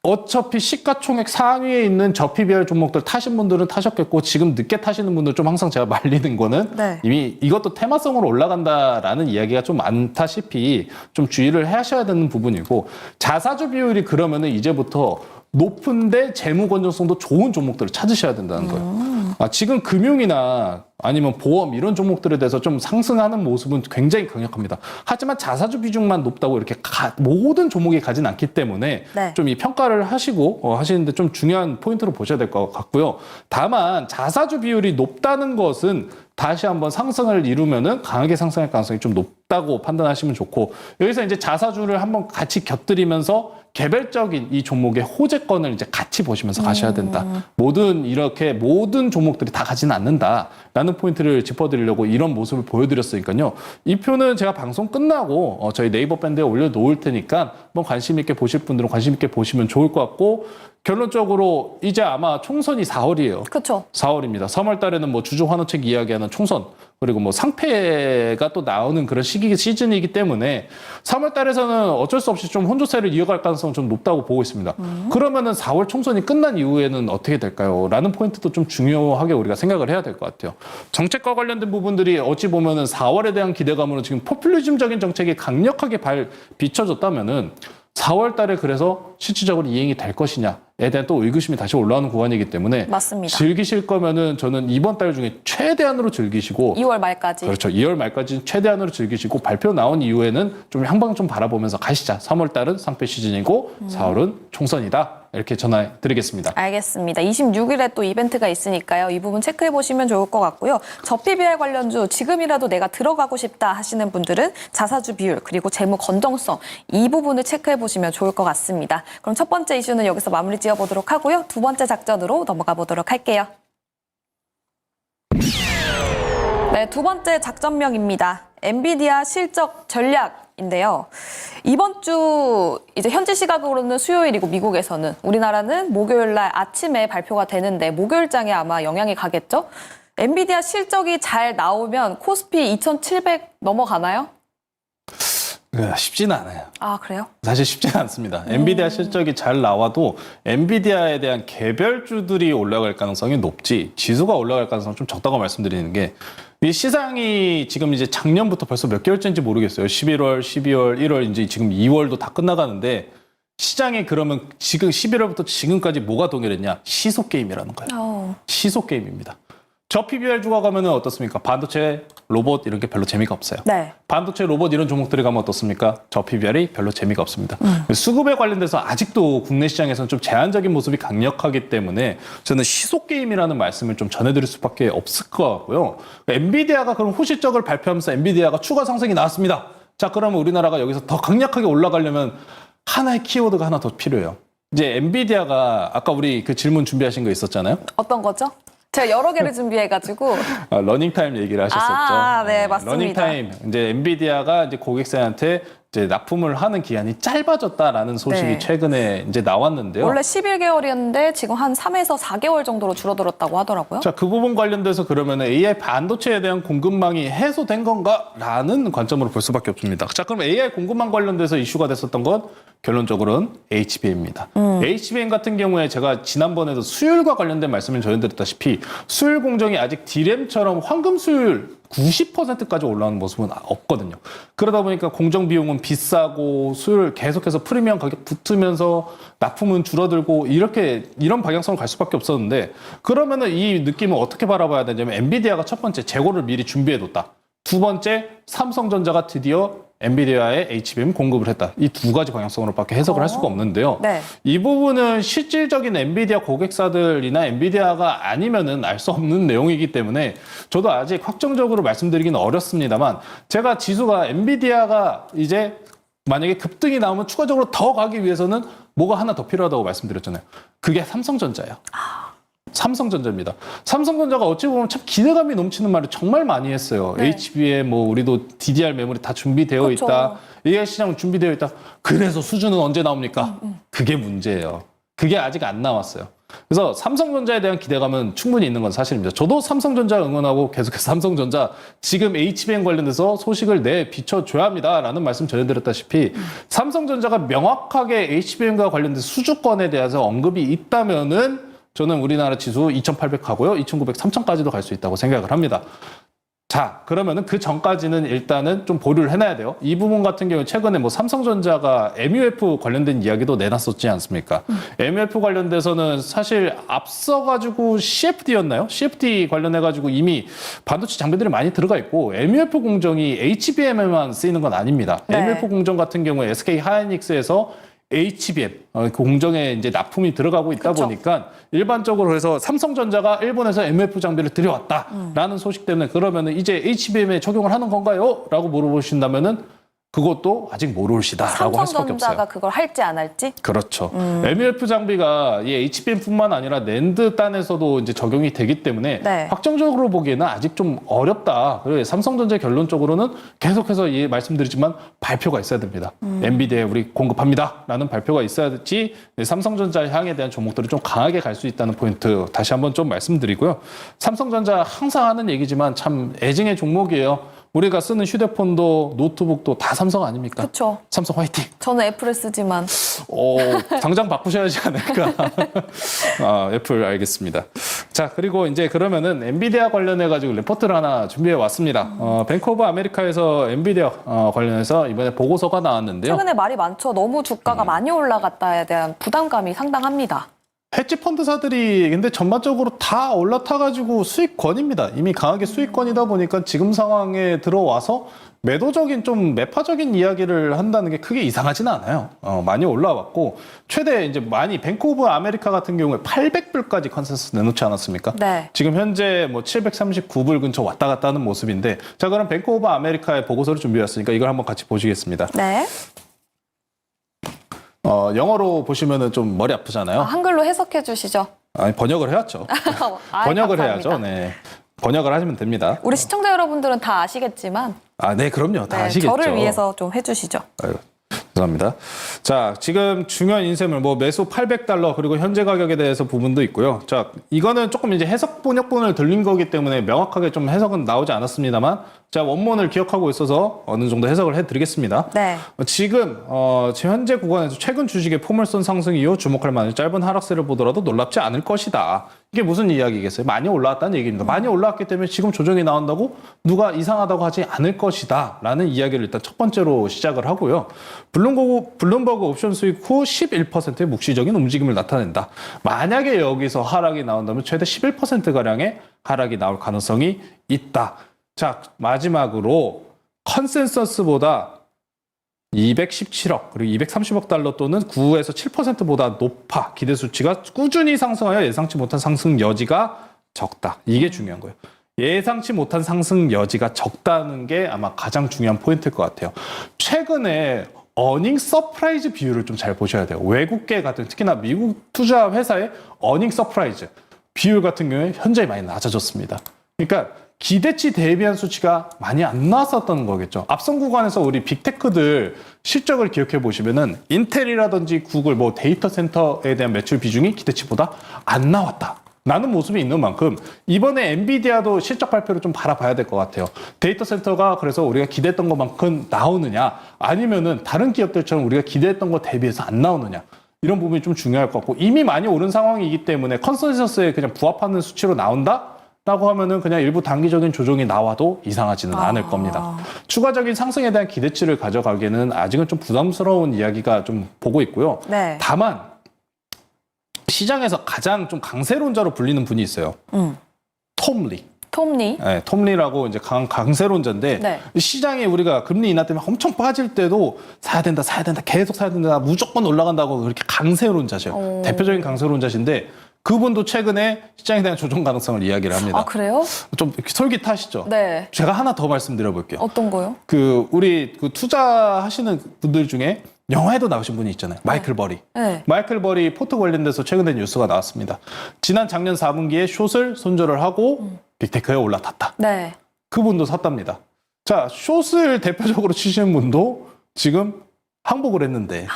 어차피 시가총액 상위에 있는 저PBR 종목들 타신 분들은 타셨겠고, 지금 늦게 타시는 분들 좀 항상 제가 말리는 거는 네. 이미 이것도 테마성으로 올라간다라는 이야기가 좀 많다시피 좀 주의를 하셔야 되는 부분이고, 자사주 비율이 그러면은 이제부터 높은데 재무 건전성도 좋은 종목들을 찾으셔야 된다는 거예요. 지금 금융이나 아니면 보험 이런 종목들에 대해서 좀 상승하는 모습은 굉장히 강력합니다. 하지만 자사주 비중만 높다고 이렇게 모든 종목이 가진 않기 때문에 네. 좀 이 평가를 하시고 하시는데 좀 중요한 포인트로 보셔야 될 것 같고요. 다만 자사주 비율이 높다는 것은 다시 한번 상승을 이루면은 강하게 상승할 가능성이 좀 높다고 판단하시면 좋고, 여기서 이제 자사주를 한번 같이 곁들이면서 개별적인 이 종목의 호재권을 이제 같이 보시면서 가셔야 된다. 이렇게 모든 종목들이 다 가지는 않는다라는 포인트를 짚어드리려고 이런 모습을 보여드렸으니까요. 이 표는 제가 방송 끝나고 저희 네이버 밴드에 올려놓을 테니까 한번 관심 있게 보실 분들은 관심 있게 보시면 좋을 것 같고, 결론적으로 이제 아마 총선이 4월이에요. 그렇죠. 4월입니다. 3월 달에는 뭐 주주 환호책 이야기하는 총선, 그리고 뭐 상패가 또 나오는 그런 시즌이기 때문에 3월 달에서는 어쩔 수 없이 좀 혼조세를 이어갈 가능성은 좀 높다고 보고 있습니다. 그러면은 4월 총선이 끝난 이후에는 어떻게 될까요? 라는 포인트도 좀 중요하게 우리가 생각을 해야 될 것 같아요. 정책과 관련된 부분들이 어찌 보면은 4월에 대한 기대감으로 지금 포퓰리즘적인 정책이 강력하게 비춰졌다면은 4월 달에 그래서 실질적으로 이행이 될 것이냐에 대한 또 의구심이 다시 올라오는 구간이기 때문에 맞습니다. 즐기실 거면은 저는 이번 달 중에 최대한으로 즐기시고, 2월 말까지. 그렇죠. 2월 말까지 최대한으로 즐기시고, 발표 나온 이후에는 좀 향방 좀 바라보면서 가시자. 3월 달은 상패 시즌이고 4월은 총선이다. 이렇게 전화드리겠습니다. 알겠습니다. 26일에 또 이벤트가 있으니까요. 이 부분 체크해 보시면 좋을 것 같고요. 저PBR 관련주 지금이라도 내가 들어가고 싶다 하시는 분들은 자사주 비율 그리고 재무 건전성 이 부분을 체크해 보시면 좋을 것 같습니다. 그럼 첫 번째 이슈는 여기서 마무리 지어보도록 하고요. 두 번째 작전으로 넘어가 보도록 할게요. 네, 두 번째 작전명입니다. 엔비디아 실적 전략인데요. 이번 주 이제 현지 시각으로는 수요일이고 미국에서는, 우리나라는 목요일 날 아침에 발표가 되는데 목요일장에 아마 영향이 가겠죠? 엔비디아 실적이 잘 나오면 코스피 2,700 넘어가나요? 쉽지는 않아요. 아, 그래요? 사실 쉽지는 않습니다. 엔비디아 실적이 잘 나와도 엔비디아에 대한 개별주들이 올라갈 가능성이 높지, 지수가 올라갈 가능성은 좀 적다고 말씀드리는 게, 이 시장이 지금 이제 작년부터 벌써 몇 개월째인지 모르겠어요. 11월, 12월, 1월, 이제 지금 2월도 다 끝나가는데, 시장이 그러면 지금 11월부터 지금까지 뭐가 동일했냐? 시소 게임이라는 거예요. 시소 게임입니다. 저 PBR 주가 가면은 어떻습니까? 반도체, 로봇 이런 게 별로 재미가 없어요. 네. 반도체, 로봇 이런 종목들이 가면 어떻습니까? 저 PBR이 별로 재미가 없습니다. 수급에 관련돼서 아직도 국내 시장에서는 좀 제한적인 모습이 강력하기 때문에 저는 시속 게임이라는 말씀을 좀 전해드릴 수밖에 없을 것 같고요. 엔비디아가 그럼 호시적을 발표하면서 엔비디아가 추가 상승이 나왔습니다. 자, 그러면 우리나라가 여기서 더 강력하게 올라가려면 하나의 키워드가 하나 더 필요해요. 이제 엔비디아가 아까 우리 그 질문 준비하신 거 있었잖아요. 어떤 거죠? 제가 여러 개를 준비해가지고. 러닝타임 얘기를 하셨었죠. 네, 맞습니다. 러닝타임. 이제 엔비디아가 이제 고객사한테 이제 납품을 하는 기한이 짧아졌다라는 소식이 네. 최근에 이제 나왔는데요. 원래 11개월이었는데 지금 한 3에서 4개월 정도로 줄어들었다고 하더라고요. 자, 그 부분 관련돼서 그러면 AI 반도체에 대한 공급망이 해소된 건가라는 관점으로 볼 수밖에 없습니다. 자, 그럼 AI 공급망 관련돼서 이슈가 됐었던 건 결론적으로는 HBM입니다. HBM 같은 경우에 제가 지난번에도 수율과 관련된 말씀을 전해드렸다시피 수율 공정이 아직 D램처럼 황금 수율 90%까지 올라오는 모습은 없거든요. 그러다 보니까 공정 비용은 비싸고 수율 계속해서 프리미엄 가격 붙으면서 납품은 줄어들고 이런 방향성으로 갈 수밖에 없었는데 그러면은 이 느낌을 어떻게 바라봐야 되냐면 엔비디아가 첫 번째 재고를 미리 준비해뒀다. 두 번째 삼성전자가 드디어 엔비디아에 HBM 공급을 했다. 이 두 가지 방향성으로밖에 해석을 할 수가 없는데요. 네. 이 부분은 실질적인 엔비디아 고객사들이나 엔비디아가 아니면은 알 수 없는 내용이기 때문에 저도 아직 확정적으로 말씀드리기는 어렵습니다만 제가 지수가 엔비디아가 이제 만약에 급등이 나오면 추가적으로 더 가기 위해서는 뭐가 하나 더 필요하다고 말씀드렸잖아요. 그게 삼성전자예요. 삼성전자입니다. 삼성전자가 어찌 보면 참 기대감이 넘치는 말을 정말 많이 했어요. 네. HBM 뭐 우리도 DDR 메모리 다 준비되어 그쵸. 있다. AI 시장은 준비되어 있다. 그래서 수준은 언제 나옵니까? 그게 문제예요. 그게 아직 안 나왔어요. 그래서 삼성전자에 대한 기대감은 충분히 있는 건 사실입니다. 저도 삼성전자 응원하고 계속해서 삼성전자 지금 HBM 관련돼서 소식을 비춰줘야 합니다라는 말씀 전해드렸다시피 삼성전자가 명확하게 HBM과 관련된 수주권에 대해서 언급이 있다면은 저는 우리나라 지수 2,800 가고요. 2,900, 3,000까지도 갈 수 있다고 생각을 합니다. 자, 그러면은 그 전까지는 일단은 좀 보류를 해놔야 돼요. 이 부분 같은 경우에 최근에 뭐 삼성전자가 MUF 관련된 이야기도 내놨었지 않습니까? MUF 관련돼서는 사실 앞서가지고 CFD였나요? CFD 관련해가지고 이미 반도체 장비들이 많이 들어가 있고 MUF 공정이 HBM에만 쓰이는 건 아닙니다. 네. MUF 공정 같은 경우에 SK 하이닉스에서 HBM 그 공정에 이제 납품이 들어가고 있다 그쵸. 보니까 일반적으로 해서 삼성전자가 일본에서 MF 장비를 들여왔다라는 소식 때문에 그러면은 이제 HBM에 적용을 하는 건가요? 라고 물어보신다면은 그것도 아직 모르시다라고 할 수밖에 없어요. 삼성전자가 그걸 할지 안 할지? 그렇죠. MUF 장비가 이 HBM뿐만 아니라 낸드 단에서도 이제 적용이 되기 때문에 네. 확정적으로 보기에는 아직 좀 어렵다. 그리고 삼성전자 결론적으로는 계속해서 말씀드리지만 발표가 있어야 됩니다. 엔비디아에 우리 공급합니다라는 발표가 있어야지 삼성전자 향에 대한 종목들이 좀 강하게 갈 수 있다는 포인트 다시 한번 좀 말씀드리고요. 삼성전자 항상 하는 얘기지만 참 애증의 종목이에요. 우리가 쓰는 휴대폰도 노트북도 다 삼성 아닙니까? 그렇죠. 삼성 화이팅! 저는 애플을 쓰지만. 당장 바꾸셔야지 않을까. 애플 알겠습니다. 자, 그리고 이제 그러면은 엔비디아 관련해가지고 레포트를 하나 준비해 왔습니다. 뱅크 오브 아메리카에서 엔비디아 관련해서 이번에 보고서가 나왔는데요. 최근에 말이 많죠. 너무 주가가 많이 올라갔다에 대한 부담감이 상당합니다. 헤지 펀드사들이 근데 전반적으로 다 올라타가지고 수익권입니다. 이미 강하게 수익권이다 보니까 지금 상황에 들어와서 매도적인 좀 매파적인 이야기를 한다는 게 크게 이상하지는 않아요. 많이 올라왔고 최대 이제 많이 뱅크 오브 아메리카 같은 경우에 800불까지 컨센서스 내놓지 않았습니까? 네. 지금 현재 뭐 739불 근처 왔다 갔다 하는 모습인데 자, 그럼 뱅크 오브 아메리카의 보고서를 준비했으니까 이걸 한번 같이 보시겠습니다. 네. 영어로 보시면은 좀 머리 아프잖아요. 한글로 해석해 주시죠. 아니, 번역을 해야죠. 번역을 감사합니다. 해야죠. 네. 번역을 하시면 됩니다. 우리 시청자 여러분들은 다 아시겠지만 네, 그럼요. 다 아시겠죠. 저를 위해서 좀 해주시죠. 아유, 죄송합니다. 자, 지금 중요한 인쇄물, 뭐 매수 $800 그리고 현재 가격에 대해서 부분도 있고요. 자, 이거는 조금 이제 해석 번역본을 들린 거기 때문에 명확하게 좀 해석은 나오지 않았습니다만, 자, 원문을 기억하고 있어서 어느 정도 해석을 해드리겠습니다. 네. 지금 현재 구간에서 최근 주식의 포물선 상승 이후 주목할 만한 짧은 하락세를 보더라도 놀랍지 않을 것이다. 이게 무슨 이야기겠어요? 많이 올라왔다는 얘기입니다. 많이 올라왔기 때문에 지금 조정이 나온다고 누가 이상하다고 하지 않을 것이다 라는 이야기를 일단 첫 번째로 시작을 하고요. 블룸버그 옵션 수익 후 11%의 묵시적인 움직임을 나타낸다. 만약에 여기서 하락이 나온다면 최대 11%가량의 하락이 나올 가능성이 있다. 자, 마지막으로 컨센서스보다 217억 그리고 230억 달러 또는 9에서 7%보다 높아 기대 수치가 꾸준히 상승하여 예상치 못한 상승 여지가 적다. 이게 중요한 거예요. 예상치 못한 상승 여지가 적다는 게 아마 가장 중요한 포인트일 것 같아요. 최근에 어닝 서프라이즈 비율을 좀 잘 보셔야 돼요. 외국계 같은 특히나 미국 투자 회사의 어닝 서프라이즈 비율 같은 경우에 현저히 많이 낮아졌습니다. 그러니까 기대치 대비한 수치가 많이 안 나왔었던 거겠죠. 앞선 구간에서 우리 빅테크들 실적을 기억해 보시면은 인텔이라든지 구글, 뭐 데이터 센터에 대한 매출 비중이 기대치보다 안 나왔다. 라는 모습이 있는 만큼 이번에 엔비디아도 실적 발표를 좀 바라봐야 될 것 같아요. 데이터 센터가 그래서 우리가 기대했던 것만큼 나오느냐 아니면은 다른 기업들처럼 우리가 기대했던 것 대비해서 안 나오느냐 이런 부분이 좀 중요할 것 같고 이미 많이 오른 상황이기 때문에 컨센서스에 그냥 부합하는 수치로 나온다? 라고 하면은 그냥 일부 단기적인 조정이 나와도 이상하지는 않을 겁니다. 추가적인 상승에 대한 기대치를 가져가기에는 아직은 좀 부담스러운 이야기가 좀 보고 있고요. 네. 다만 시장에서 가장 좀 강세론자로 불리는 분이 있어요. 톰리. 톰리. 네, 톰리라고 이제 강세론자인데 네. 시장에 우리가 금리 인하 때문에 엄청 빠질 때도 사야 된다, 계속 사야 된다, 무조건 올라간다고 그렇게 강세론자죠. 대표적인 강세론자신데 그분도 최근에 시장에 대한 조정 가능성을 이야기를 합니다. 아, 그래요? 좀 솔깃하시죠? 네. 제가 하나 더 말씀드려 볼게요. 어떤 거요? 우리 투자하시는 분들 중에 영화에도 나오신 분이 있잖아요. 마이클 버리. 네. 마이클 버리 포트 관련돼서 최근에 뉴스가 나왔습니다. 작년 4분기에 숏을 손절을 하고 빅테크에 올라탔다. 네. 그분도 샀답니다. 자, 숏을 대표적으로 치시는 분도 지금 항복을 했는데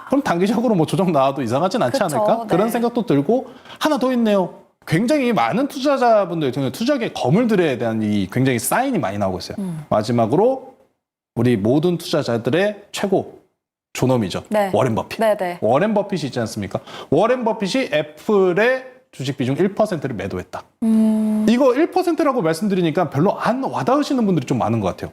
그럼 단기적으로 뭐 조정 나와도 이상하진 않지 그쵸, 않을까? 네. 그런 생각도 들고 하나 더 있네요. 굉장히 많은 투자자분들, 투자계 거물들에 대한 이 굉장히 사인이 많이 나오고 있어요. 마지막으로 우리 모든 투자자들의 최고 존엄이죠. 네. 워렌 버핏. 네네. 워렌 버핏이 있지 않습니까? 워렌 버핏이 애플의 주식 비중 1%를 매도했다. 이거 1%라고 말씀드리니까 별로 안 와닿으시는 분들이 좀 많은 것 같아요.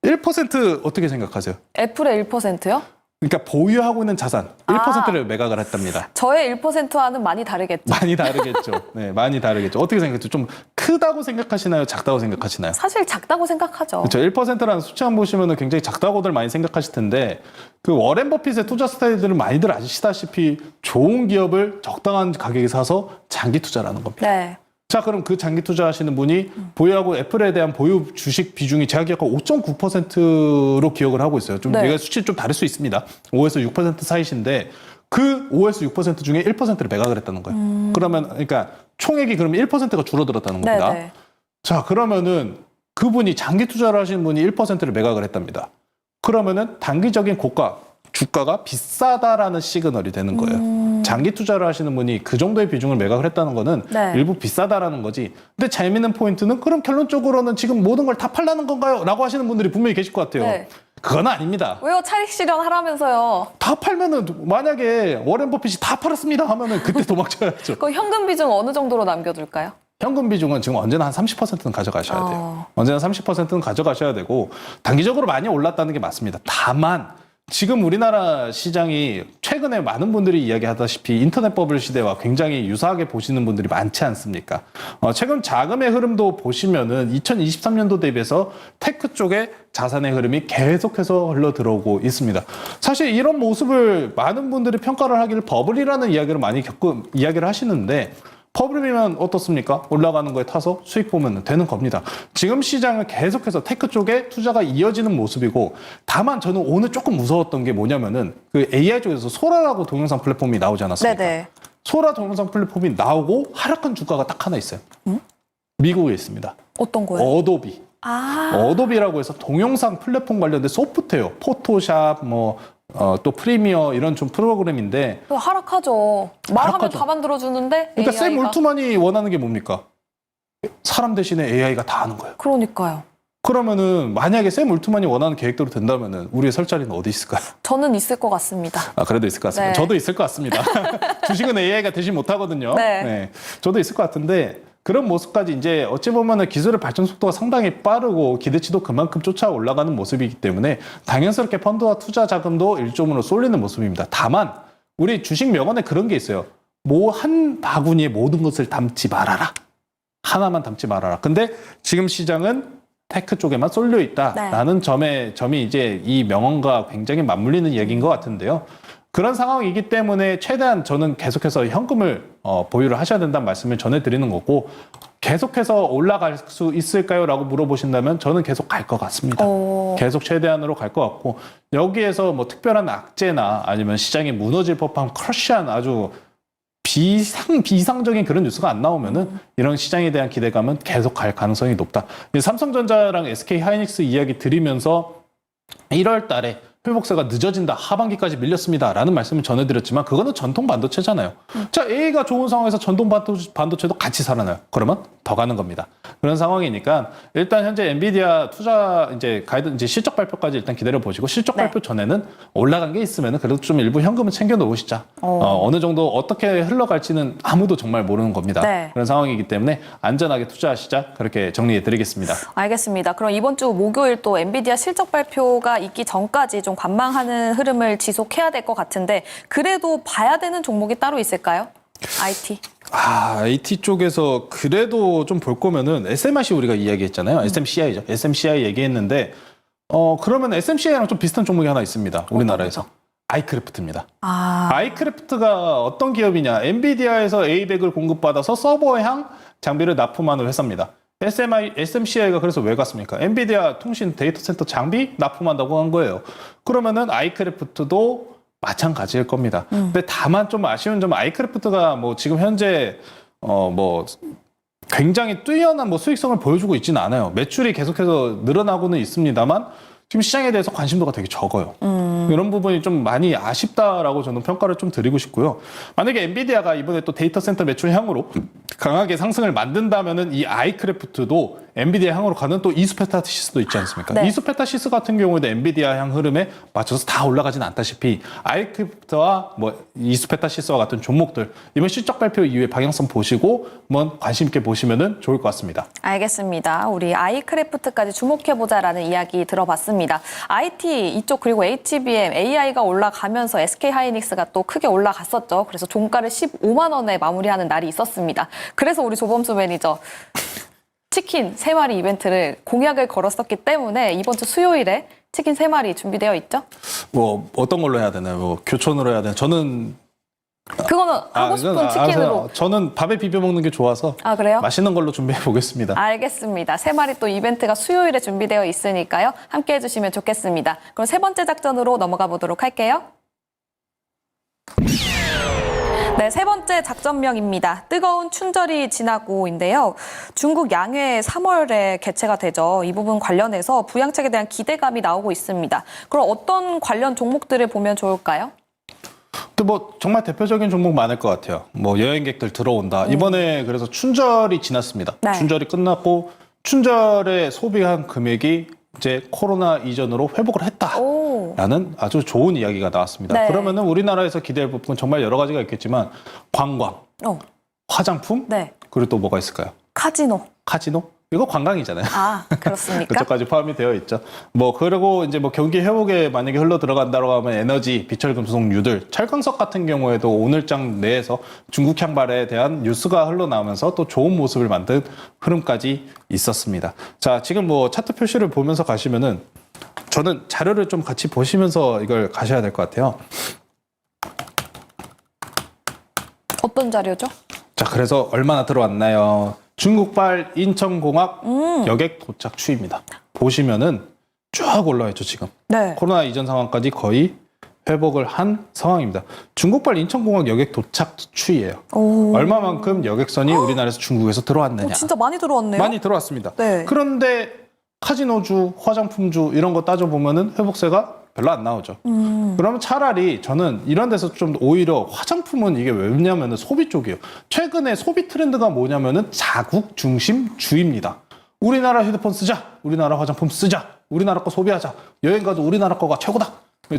1% 어떻게 생각하세요? 애플의 1%요? 그러니까 보유하고 있는 자산 1%를 매각을 했답니다. 저의 1%와는 많이 다르겠죠. 많이 다르겠죠. 네, 많이 다르겠죠. 어떻게 생각해요? 좀 크다고 생각하시나요? 작다고 생각하시나요? 사실 작다고 생각하죠. 그렇죠. 1%라는 수치만 보시면 굉장히 작다고들 많이 생각하실 텐데 그 워렌 버핏의 투자 스타일들은 많이들 아시다시피 좋은 기업을 적당한 가격에 사서 장기 투자라는 겁니다. 네. 자, 그럼 그 장기 투자하시는 분이 보유하고 애플에 대한 보유 주식 비중이 제가 기억하고 5.9%로 기억을 하고 있어요. 좀 네. 내가 수치 좀 다를 수 있습니다. 5에서 6% 사이신데 그 5에서 6% 중에 1%를 매각을 했다는 거예요. 그러면 그러니까 총액이 그러면 1%가 줄어들었다는 겁니다. 네네. 자, 그러면은 그분이 장기 투자를 하시는 분이 1%를 매각을 했답니다. 그러면은 단기적인 고가 주가가 비싸다라는 시그널이 되는 거예요. 장기 투자를 하시는 분이 그 정도의 비중을 매각을 했다는 거는 네. 일부 비싸다라는 거지. 근데 재미있는 포인트는 그럼 결론적으로는 지금 모든 걸 다 팔라는 건가요? 라고 하시는 분들이 분명히 계실 것 같아요. 네. 그건 아닙니다. 왜요? 차익 실현하라면서요. 다 팔면은 만약에 워렌 버핏이 다 팔았습니다 하면은 그때 도망쳐야죠. 그 현금 비중 어느 정도로 남겨둘까요? 현금 비중은 지금 언제나 한 30%는 가져가셔야 돼요. 언제나 30%는 가져가셔야 되고 단기적으로 많이 올랐다는 게 맞습니다. 다만 지금 우리나라 시장이 최근에 많은 분들이 이야기하다시피 인터넷 버블 시대와 굉장히 유사하게 보시는 분들이 많지 않습니까? 최근 자금의 흐름도 보시면은 2023년도 대비해서 테크 쪽에 자산의 흐름이 계속해서 흘러 들어오고 있습니다. 사실 이런 모습을 많은 분들이 평가를 하기를 버블이라는 이야기를 많이 이야기를 하시는데 버블이면 어떻습니까? 올라가는 거에 타서 수익 보면 되는 겁니다. 지금 시장은 계속해서 테크 쪽에 투자가 이어지는 모습이고 다만 저는 오늘 조금 무서웠던 게 뭐냐면은 그 AI 쪽에서 소라라고 동영상 플랫폼이 나오지 않았습니까? 네네. 소라 동영상 플랫폼이 나오고 하락한 주가가 딱 하나 있어요. 미국에 있습니다. 어떤 거요? 어도비. 아. 어도비라고 해서 동영상 플랫폼 관련된 소프트웨어, 포토샵, 또 프리미어 이런 좀 프로그램인데 하락하죠. 말하면 하락하죠. 다 만들어주는데 그러니까 샘 AI가. 올트만이 원하는 게 뭡니까? 사람 대신에 AI가 다 하는 거예요. 그러니까요. 그러면은 만약에 샘 울트만이 원하는 계획대로 된다면은 우리의 설 자리는 어디 있을까요? 저는 있을 것 같습니다. 아, 그래도 있을 것 같습니다. 네. 저도 있을 것 같습니다. 주식은 AI가 대신 못하거든요. 네. 저도 있을 것 같은데 그런 모습까지 이제 어찌 보면은 기술의 발전 속도가 상당히 빠르고 기대치도 그만큼 쫓아 올라가는 모습이기 때문에 당연스럽게 펀드와 투자 자금도 일종으로 쏠리는 모습입니다. 다만 우리 주식 명언에 그런 게 있어요. 뭐 한 바구니에 모든 것을 담지 말아라. 하나만 담지 말아라. 근데 지금 시장은 테크 쪽에만 쏠려 있다라는 점이 이제 이 명언과 굉장히 맞물리는 얘기인 것 같은데요. 그런 상황이기 때문에 최대한 저는 계속해서 현금을 보유를 하셔야 된다는 말씀을 전해드리는 거고 계속해서 올라갈 수 있을까요? 라고 물어보신다면 저는 계속 갈 것 같습니다. 계속 최대한으로 갈 것 같고 여기에서 뭐 특별한 악재나 아니면 시장이 무너질 법한 크러쉬한 아주 비상적인 그런 뉴스가 안 나오면은 이런 시장에 대한 기대감은 계속 갈 가능성이 높다. 삼성전자랑 SK 하이닉스 이야기 드리면서 1월 달에 회복세가 늦어진다. 하반기까지 밀렸습니다. 라는 말씀을 전해드렸지만 그거는 전통 반도체잖아요. 자, A가 좋은 상황에서 전통 반도체도 같이 살아나요. 그러면 더 가는 겁니다. 그런 상황이니까 일단 현재 엔비디아 투자 이제 실적 발표까지 일단 기다려 보시고 실적 발표 전에는 올라간 게 있으면 그래도 좀 일부 현금은 챙겨 놓으시자. 어느 정도 어떻게 흘러갈지는 아무도 정말 모르는 겁니다. 그런 상황이기 때문에 안전하게 투자하시자. 그렇게 정리해 드리겠습니다. 알겠습니다. 그럼 이번 주 목요일 또 엔비디아 실적 발표가 있기 전까지 좀 관망하는 흐름을 지속해야 될 것 같은데 그래도 봐야 되는 종목이 따로 있을까요? IT. IT 쪽에서 그래도 좀 볼 거면은 SMIC 우리가 이야기했잖아요. SMCI죠. SMCI 얘기했는데 그러면 SMCI랑 좀 비슷한 종목이 하나 있습니다. 우리나라에서. 아이크래프트입니다. 아이크래프트가 어떤 기업이냐? 엔비디아에서 A100을 공급받아서 서버향 장비를 납품하는 회사입니다. SMCI가 그래서 왜 갔습니까? 엔비디아 통신 데이터 센터 장비 납품한다고 한 거예요. 그러면은 아이크래프트도 마찬가지일 겁니다. 근데 다만 좀 아쉬운 점은 아이크래프트가 뭐 지금 현재 뭐 굉장히 뛰어난 뭐 수익성을 보여주고 있지는 않아요. 매출이 계속해서 늘어나고는 있습니다만 지금 시장에 대해서 관심도가 되게 적어요. 이런 부분이 좀 많이 아쉽다라고 저는 평가를 좀 드리고 싶고요. 만약에 엔비디아가 이번에 또 데이터 센터 매출 향으로 강하게 상승을 만든다면은 이 아이크래프트도 엔비디아 향으로 가는 또 이수페타시스도 있지 않습니까? 이수페타시스 같은 경우에도 엔비디아 향 흐름에 맞춰서 다 올라가지는 않다시피 아이크래프트와 뭐 이수페타시스와 같은 종목들 이번 실적 발표 이후에 방향성 보시고 한번 관심 있게 보시면은 좋을 것 같습니다. 알겠습니다. 우리 아이크래프트까지 주목해보자라는 이야기 들어봤습니다. IT 이쪽 그리고 HBM, AI가 올라가면서 SK 하이닉스가 또 크게 올라갔었죠. 그래서 종가를 15만 원에 마무리하는 날이 있었습니다. 그래서 우리 조범수 매니저 치킨 3마리 이벤트를 공약을 걸었었기 때문에 이번 주 수요일에 치킨 3마리 준비되어 있죠? 뭐 어떤 걸로 해야 되나요? 뭐 교촌으로 해야 되나요? 저는 그거는 하고 싶은 치킨으로. 저는 밥에 비벼 먹는 게 좋아서 그래요? 맛있는 걸로 준비해 보겠습니다. 알겠습니다. 3마리 또 이벤트가 수요일에 준비되어 있으니까요. 함께 해주시면 좋겠습니다. 그럼 세 번째 작전으로 넘어가 보도록 할게요. 네, 세 번째 작전명입니다. 뜨거운 춘절이 지나고인데요. 중국 양회 3월에 개최가 되죠. 이 부분 관련해서 부양책에 대한 기대감이 나오고 있습니다. 그럼 어떤 관련 종목들을 보면 좋을까요? 또 뭐 정말 대표적인 종목 많을 것 같아요. 뭐 여행객들 들어온다. 이번에 그래서 춘절이 지났습니다. 춘절이 끝났고 춘절에 소비한 금액이 이제 코로나 이전으로 회복을 했다라는 아주 좋은 이야기가 나왔습니다. 그러면은 우리나라에서 기대할 부분 정말 여러 가지가 있겠지만 관광, 화장품, 그리고 또 뭐가 있을까요? 카지노. 이거 관광이잖아요. 그렇습니까? 그쪽까지 포함이 되어 있죠. 뭐 그리고 이제 뭐 경기 회복에 만약에 흘러 들어간다고 하면 에너지, 비철금속류들, 철강석 같은 경우에도 오늘장 내에서 중국 향발에 대한 뉴스가 흘러나오면서 또 좋은 모습을 만든 흐름까지 있었습니다. 자, 지금 뭐 차트 표시를 보면서 가시면은 저는 자료를 좀 같이 보시면서 이걸 가셔야 될 것 같아요. 어떤 자료죠? 자, 그래서 얼마나 들어왔나요? 중국발 인천공항 여객 도착 추이입니다. 보시면은 쭉 올라와 있죠, 지금. 코로나 이전 상황까지 거의 회복을 한 상황입니다. 중국발 인천공항 여객 도착 추이예요. 얼마만큼 여객선이 우리나라에서 중국에서 들어왔느냐. 진짜 많이 들어왔네요. 많이 들어왔습니다. 그런데 카지노주, 화장품주 이런 거 따져보면은 회복세가 별로 안 나오죠. 그러면 차라리 저는 이런 데서 좀 오히려 화장품은 이게 왜냐면은 소비 쪽이에요. 최근에 소비 트렌드가 뭐냐면은 자국 중심주의입니다. 우리나라 휴대폰 쓰자, 우리나라 화장품 쓰자, 우리나라 거 소비하자, 여행 가도 우리나라 거가 최고다.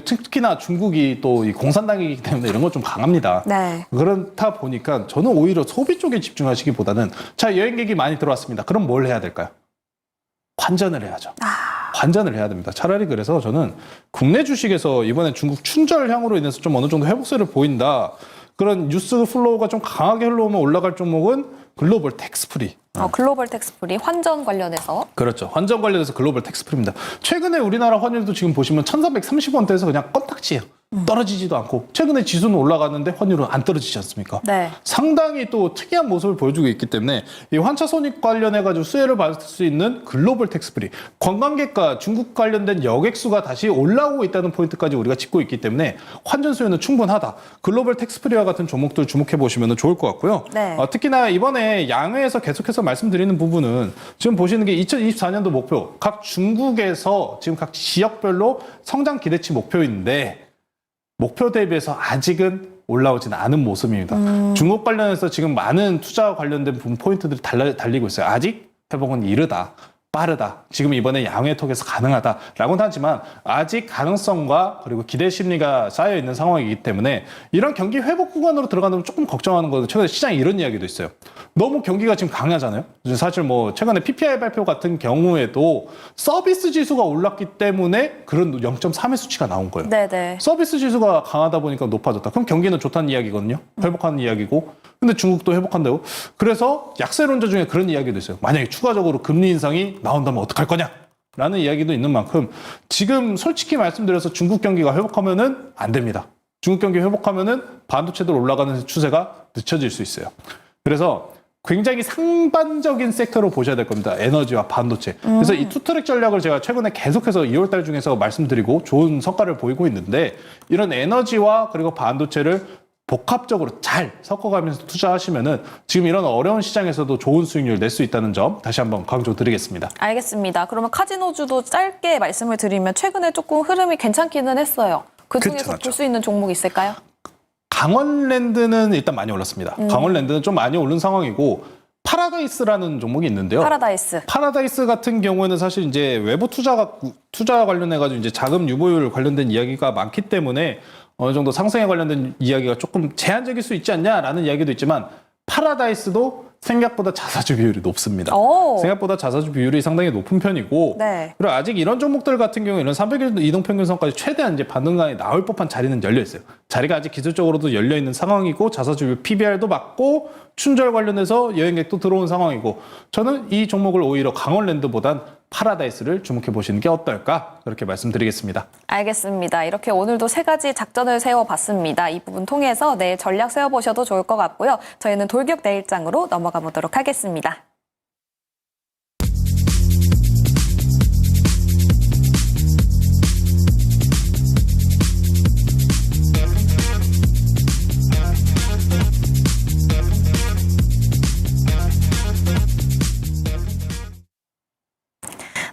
특히나 중국이 또 이 공산당이기 때문에 이런 건 좀 강합니다. 네. 그렇다 보니까 저는 오히려 소비 쪽에 집중하시기보다는 자, 여행객이 많이 들어왔습니다. 그럼 뭘 해야 될까요? 환전을 해야죠. 환전을 해야 됩니다. 차라리 그래서 저는 국내 주식에서 이번에 중국 춘절향으로 인해서 좀 어느 정도 회복세를 보인다. 그런 뉴스 플로우가 좀 강하게 흘러오면 올라갈 종목은 글로벌 텍스프리. 글로벌 텍스프리 환전 관련해서. 그렇죠. 환전 관련해서 글로벌 텍스프리입니다. 최근에 우리나라 환율도 지금 보시면 1,430원대에서 그냥 껌딱지예요. 떨어지지도 않고 최근에 지수는 올라갔는데 환율은 안 떨어지지 않습니까? 네. 상당히 또 특이한 모습을 보여주고 있기 때문에 이 환차 손익 관련해가지고 수혜를 받을 수 있는 글로벌 텍스프리 관광객과 중국 관련된 여객수가 다시 올라오고 있다는 포인트까지 우리가 짚고 있기 때문에 환전 수혜는 충분하다. 글로벌 텍스프리와 같은 종목들 주목해 보시면 좋을 것 같고요. 네. 특히나 이번에 양회에서 계속해서 말씀드리는 부분은 지금 보시는 게 2024년도 목표 각 중국에서 지금 각 지역별로 성장 기대치 목표인데 목표 대비해서 아직은 올라오지는 않은 모습입니다. 중국 관련해서 지금 많은 투자 관련된 포인트들이 달리고 있어요. 아직 회복은 이르다. 빠르다. 지금 이번에 양회톡에서 가능하다라고는 하지만 아직 가능성과 그리고 기대 심리가 쌓여 있는 상황이기 때문에 이런 경기 회복 구간으로 들어가는 조금 걱정하는 거는 최근에 시장에 이런 이야기도 있어요. 너무 경기가 지금 강하잖아요. 사실 뭐 최근에 PPI 발표 같은 경우에도 서비스 지수가 올랐기 때문에 그런 0.3의 수치가 나온 거예요. 네네. 서비스 지수가 강하다 보니까 높아졌다. 그럼 경기는 좋다는 이야기거든요. 회복하는 이야기고. 근데 중국도 회복한다고. 그래서 약세론자 중에 그런 이야기도 있어요. 만약에 추가적으로 금리 인상이 나온다면 어떡할 거냐? 라는 이야기도 있는 만큼 지금 솔직히 말씀드려서 중국 경기가 회복하면은 안 됩니다. 중국 경기 회복하면은 반도체들 올라가는 추세가 늦춰질 수 있어요. 그래서 굉장히 상반적인 섹터로 보셔야 될 겁니다. 에너지와 반도체. 그래서 이 투트랙 전략을 제가 최근에 계속해서 2월달 중에서 말씀드리고 좋은 성과를 보이고 있는데 이런 에너지와 그리고 반도체를 복합적으로 잘 섞어가면서 투자하시면은 지금 이런 어려운 시장에서도 좋은 수익률 낼 수 있다는 점 다시 한번 강조드리겠습니다. 알겠습니다. 그러면 카지노주도 짧게 말씀을 드리면 최근에 조금 흐름이 괜찮기는 했어요. 그중에서 괜찮았죠. 볼 수 있는 종목이 있을까요? 강원랜드는 일단 많이 올랐습니다. 강원랜드는 좀 많이 오른 상황이고 파라다이스라는 종목이 있는데요. 파라다이스 같은 경우에는 사실 이제 외부 투자 관련해가지고 이제 자금 유보율 관련된 이야기가 많기 때문에 어느 정도 상승에 관련된 이야기가 조금 제한적일 수 있지 않냐라는 이야기도 있지만 파라다이스도 생각보다 자사주 비율이 높습니다. 생각보다 자사주 비율이 상당히 높은 편이고 네. 그리고 아직 이런 종목들 같은 경우 이런 300일 이동평균선까지 최대한 이제 반등강이 나올 법한 자리는 열려 있어요. 자리가 아직 기술적으로도 열려 있는 상황이고 자사주 비율 PBR도 맞고 춘절 관련해서 여행객도 들어온 상황이고 저는 이 종목을 오히려 강원랜드보단 파라다이스를 주목해 보시는 게 어떨까 그렇게 말씀드리겠습니다. 알겠습니다. 이렇게 오늘도 세 가지 작전을 세워봤습니다. 이 부분 통해서 내일 전략 세워보셔도 좋을 것 같고요. 저희는 돌격 내일장으로 넘어가 보도록 하겠습니다.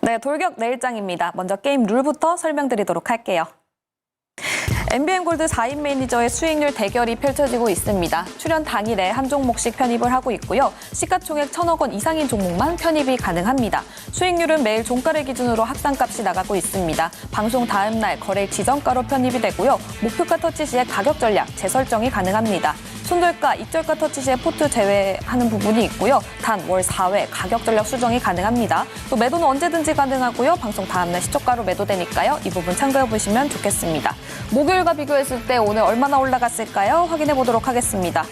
네, 돌격 내일장입니다. 먼저 게임 룰부터 설명드리도록 할게요. MBN골드 4인 매니저의 수익률 대결이 펼쳐지고 있습니다. 출연 당일에 한 종목씩 편입을 하고 있고요. 시가총액 1,000억 원 이상인 종목만 편입이 가능합니다. 수익률은 매일 종가를 기준으로 합산값이 나가고 있습니다. 방송 다음 날 거래 지정가로 편입이 되고요. 목표가 터치 시에 가격 전략 재설정이 가능합니다. 손절가, 입절가 터치 시에 포트 제외하는 부분이 있고요. 단 월 4회 가격 전략 수정이 가능합니다. 또 매도는 언제든지 가능하고요. 방송 다음날 시초가로 매도되니까요. 이 부분 참고해 보시면 좋겠습니다. 목요일과 비교했을 때 오늘 얼마나 올라갔을까요? 확인해 보도록 하겠습니다.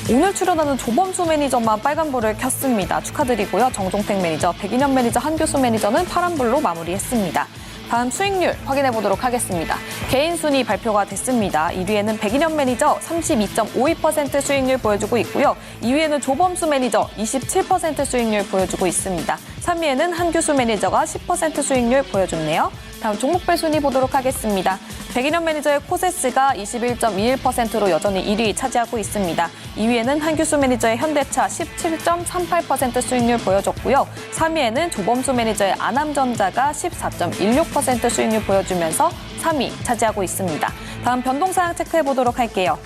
오늘 출연하는 조범수 매니저만 빨간불을 켰습니다. 축하드리고요. 정종택 매니저, 백인현 매니저, 한교수 매니저는 파란불로 마무리했습니다. 다음 수익률 확인해 보도록 하겠습니다. 개인 순위 발표가 됐습니다. 1위에는 백인현 매니저 32.52% 수익률 보여주고 있고요. 2위에는 조범수 매니저 27% 수익률 보여주고 있습니다. 3위에는 한규수 매니저가 10% 수익률 보여줬네요. 다음 종목별 순위 보도록 하겠습니다. 백인현 매니저의 코세스가 21.21%로 여전히 1위 차지하고 있습니다. 2위에는 한규수 매니저의 현대차 17.38% 수익률 보여줬고요. 3위에는 조범수 매니저의 아남전자가 14.16% 수익률 보여주면서 3위 차지하고 있습니다. 다음 변동사항 체크해 보도록 할게요.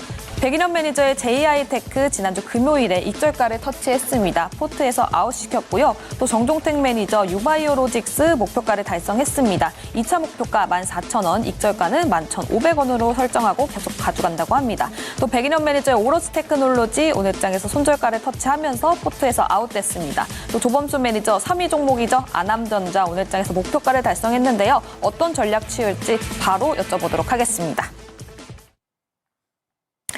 백인현 매니저의 JI테크 지난주 금요일에 익절가를 터치했습니다. 포트에서 아웃시켰고요. 또 정종택 매니저 유바이오로직스 목표가를 달성했습니다. 2차 목표가 14,000원, 익절가는 11,500원으로 설정하고 계속 가져간다고 합니다. 또 백인현 매니저의 오로스 테크놀로지 오늘 장에서 손절가를 터치하면서 포트에서 아웃됐습니다. 또 조범수 매니저 3위 종목이죠. 아남전자 오늘 장에서 목표가를 달성했는데요. 어떤 전략 취할지 바로 여쭤보도록 하겠습니다.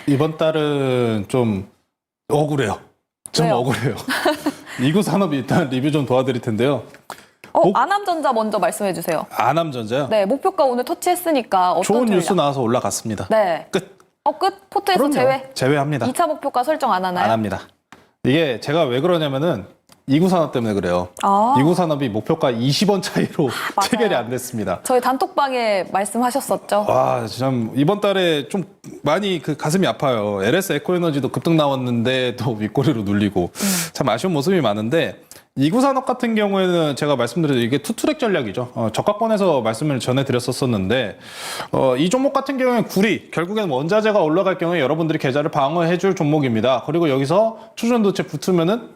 이번 달은 좀 억울해요. 좀 왜요? 억울해요. 이구산업 일단 리뷰 좀 도와드릴 텐데요. 아남전자 먼저 말씀해 주세요. 아남전자요? 네, 목표가 오늘 터치했으니까 어떤 좋은 전략? 뉴스 나와서 올라갔습니다. 네. 끝. 끝? 포트에서 그럼요. 제외? 제외합니다. 2차 목표가 설정 안 하나요? 안 합니다. 이게 제가 왜 그러냐면은 이구산업 때문에 그래요. 이구산업이 목표가 20원 차이로 맞아요. 체결이 안 됐습니다. 저희 단톡방에 말씀하셨었죠. 와, 참 이번 달에 좀 많이 그 가슴이 아파요. LS 에코에너지도 급등 나왔는데 또 윗꼬리로 눌리고 참 아쉬운 모습이 많은데 이구산업 같은 경우에는 제가 말씀드린 이게 투트랙 전략이죠. 저가권에서 말씀을 전해드렸었는데 이 종목 같은 경우에는 구리 결국엔 원자재가 올라갈 경우에 여러분들이 계좌를 방어해줄 종목입니다. 그리고 여기서 추전도체 붙으면은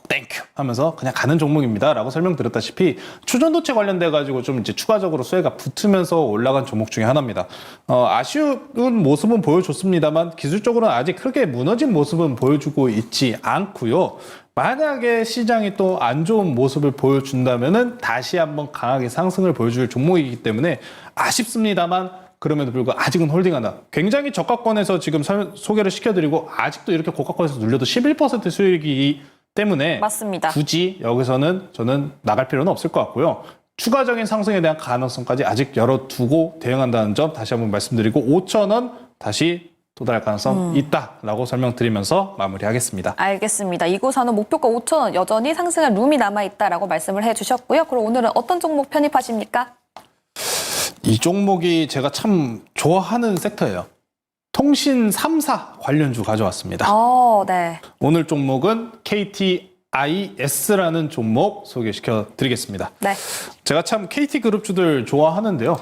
땡큐 하면서 그냥 가는 종목입니다 라고 설명드렸다시피 추전도체 관련돼 가지고 좀 이제 추가적으로 수혜가 붙으면서 올라간 종목 중에 하나입니다. 아쉬운 모습은 보여줬습니다만 기술적으로는 아직 크게 무너진 모습은 보여주고 있지 않고요. 만약에 시장이 또 안 좋은 모습을 보여준다면은 다시 한번 강하게 상승을 보여줄 종목이기 때문에 아쉽습니다만 그럼에도 불구하고 아직은 홀딩한다. 굉장히 저가권에서 지금 소개를 시켜드리고 아직도 이렇게 고가권에서 눌려도 11% 수익이 때문에 맞습니다. 굳이 여기서는 저는 나갈 필요는 없을 것 같고요. 추가적인 상승에 대한 가능성까지 아직 열어두고 대응한다는 점 다시 한번 말씀드리고 5,000원 다시 도달할 가능성 있다라고 설명드리면서 마무리하겠습니다. 알겠습니다. 이구산업 목표가 5,000원 여전히 상승할 룸이 남아있다라고 말씀을 해주셨고요. 그럼 오늘은 어떤 종목 편입하십니까? 이 종목이 제가 참 좋아하는 섹터예요. 통신 3사 관련주 가져왔습니다. 네. 오늘 종목은 KTIS라는 종목 소개시켜 드리겠습니다. 네. 제가 참 KT그룹주들 좋아하는데요.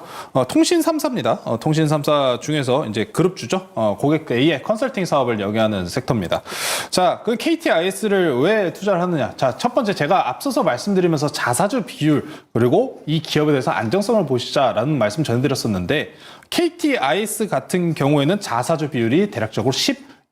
통신 3사입니다. 통신 3사 중에서 이제 그룹주죠. 고객 AI 컨설팅 사업을 영위하는 섹터입니다. 자, 그 KTIS를 왜 투자를 하느냐? 자, 첫 번째 제가 앞서서 말씀드리면서 자사주 비율 그리고 이 기업에 대해서 안정성을 보시자라는 말씀 전해드렸었는데 KTIS 같은 경우에는 자사주 비율이 대략적으로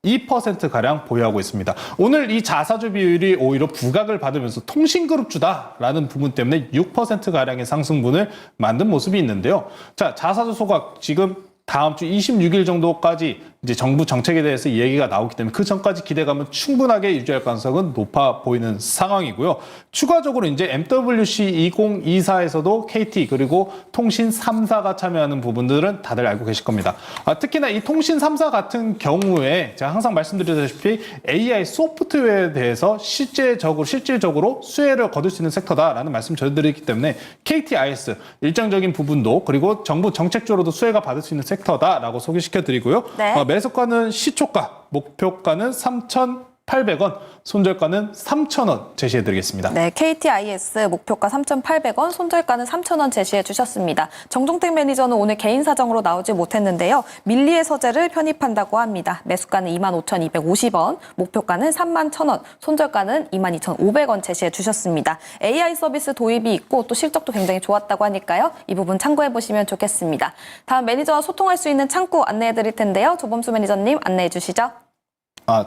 2%가량 보유하고 있습니다. 오늘 이 자사주 비율이 오히려 부각을 받으면서 통신그룹주다라는 부분 때문에 6%가량의 상승분을 만든 모습이 있는데요. 자, 자사주 소각 지금 다음 주 26일 정도까지 이제 정부 정책에 대해서 얘기가 나오기 때문에 그 전까지 기대감은 충분하게 유지할 가능성은 높아 보이는 상황이고요. 추가적으로 이제 MWC 2024에서도 KT 그리고 통신 3사가 참여하는 부분들은 다들 알고 계실 겁니다. 특히나 이 통신 3사 같은 경우에 제가 항상 말씀드렸다시피 AI 소프트웨어에 대해서 실질적으로 수혜를 거둘 수 있는 섹터다라는 말씀 전해드리기 때문에 KTIS 일정적인 부분도 그리고 정부 정책적으로도 수혜가 받을 수 있는 섹터다라고 소개시켜드리고요. 네. 매수가는 시초가, 목표가는 3,800원, 손절가는 3,000원 제시해드리겠습니다. 네, KTIS 목표가 3,800원, 손절가는 3,000원 제시해 주셨습니다. 정종택 매니저는 오늘 개인 사정으로 나오지 못했는데요. 밀리의 서재를 편입한다고 합니다. 매수가는 25,250원, 목표가는 31,000원, 손절가는 22,500원 제시해 주셨습니다. AI 서비스 도입이 있고 또 실적도 굉장히 좋았다고 하니까요. 이 부분 참고해 보시면 좋겠습니다. 다음 매니저와 소통할 수 있는 창구 안내해 드릴 텐데요. 조범수 매니저님 안내해 주시죠.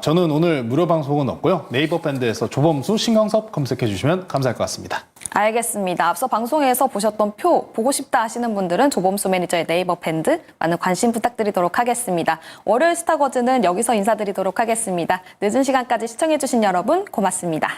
저는 오늘 무료 방송은 없고요. 네이버 밴드에서 조범수, 신광섭 검색해 주시면 감사할 것 같습니다. 알겠습니다. 앞서 방송에서 보셨던 표 보고 싶다 하시는 분들은 조범수 매니저의 네이버 밴드 많은 관심 부탁드리도록 하겠습니다. 월요일 스타거즈는 여기서 인사드리도록 하겠습니다. 늦은 시간까지 시청해 주신 여러분 고맙습니다.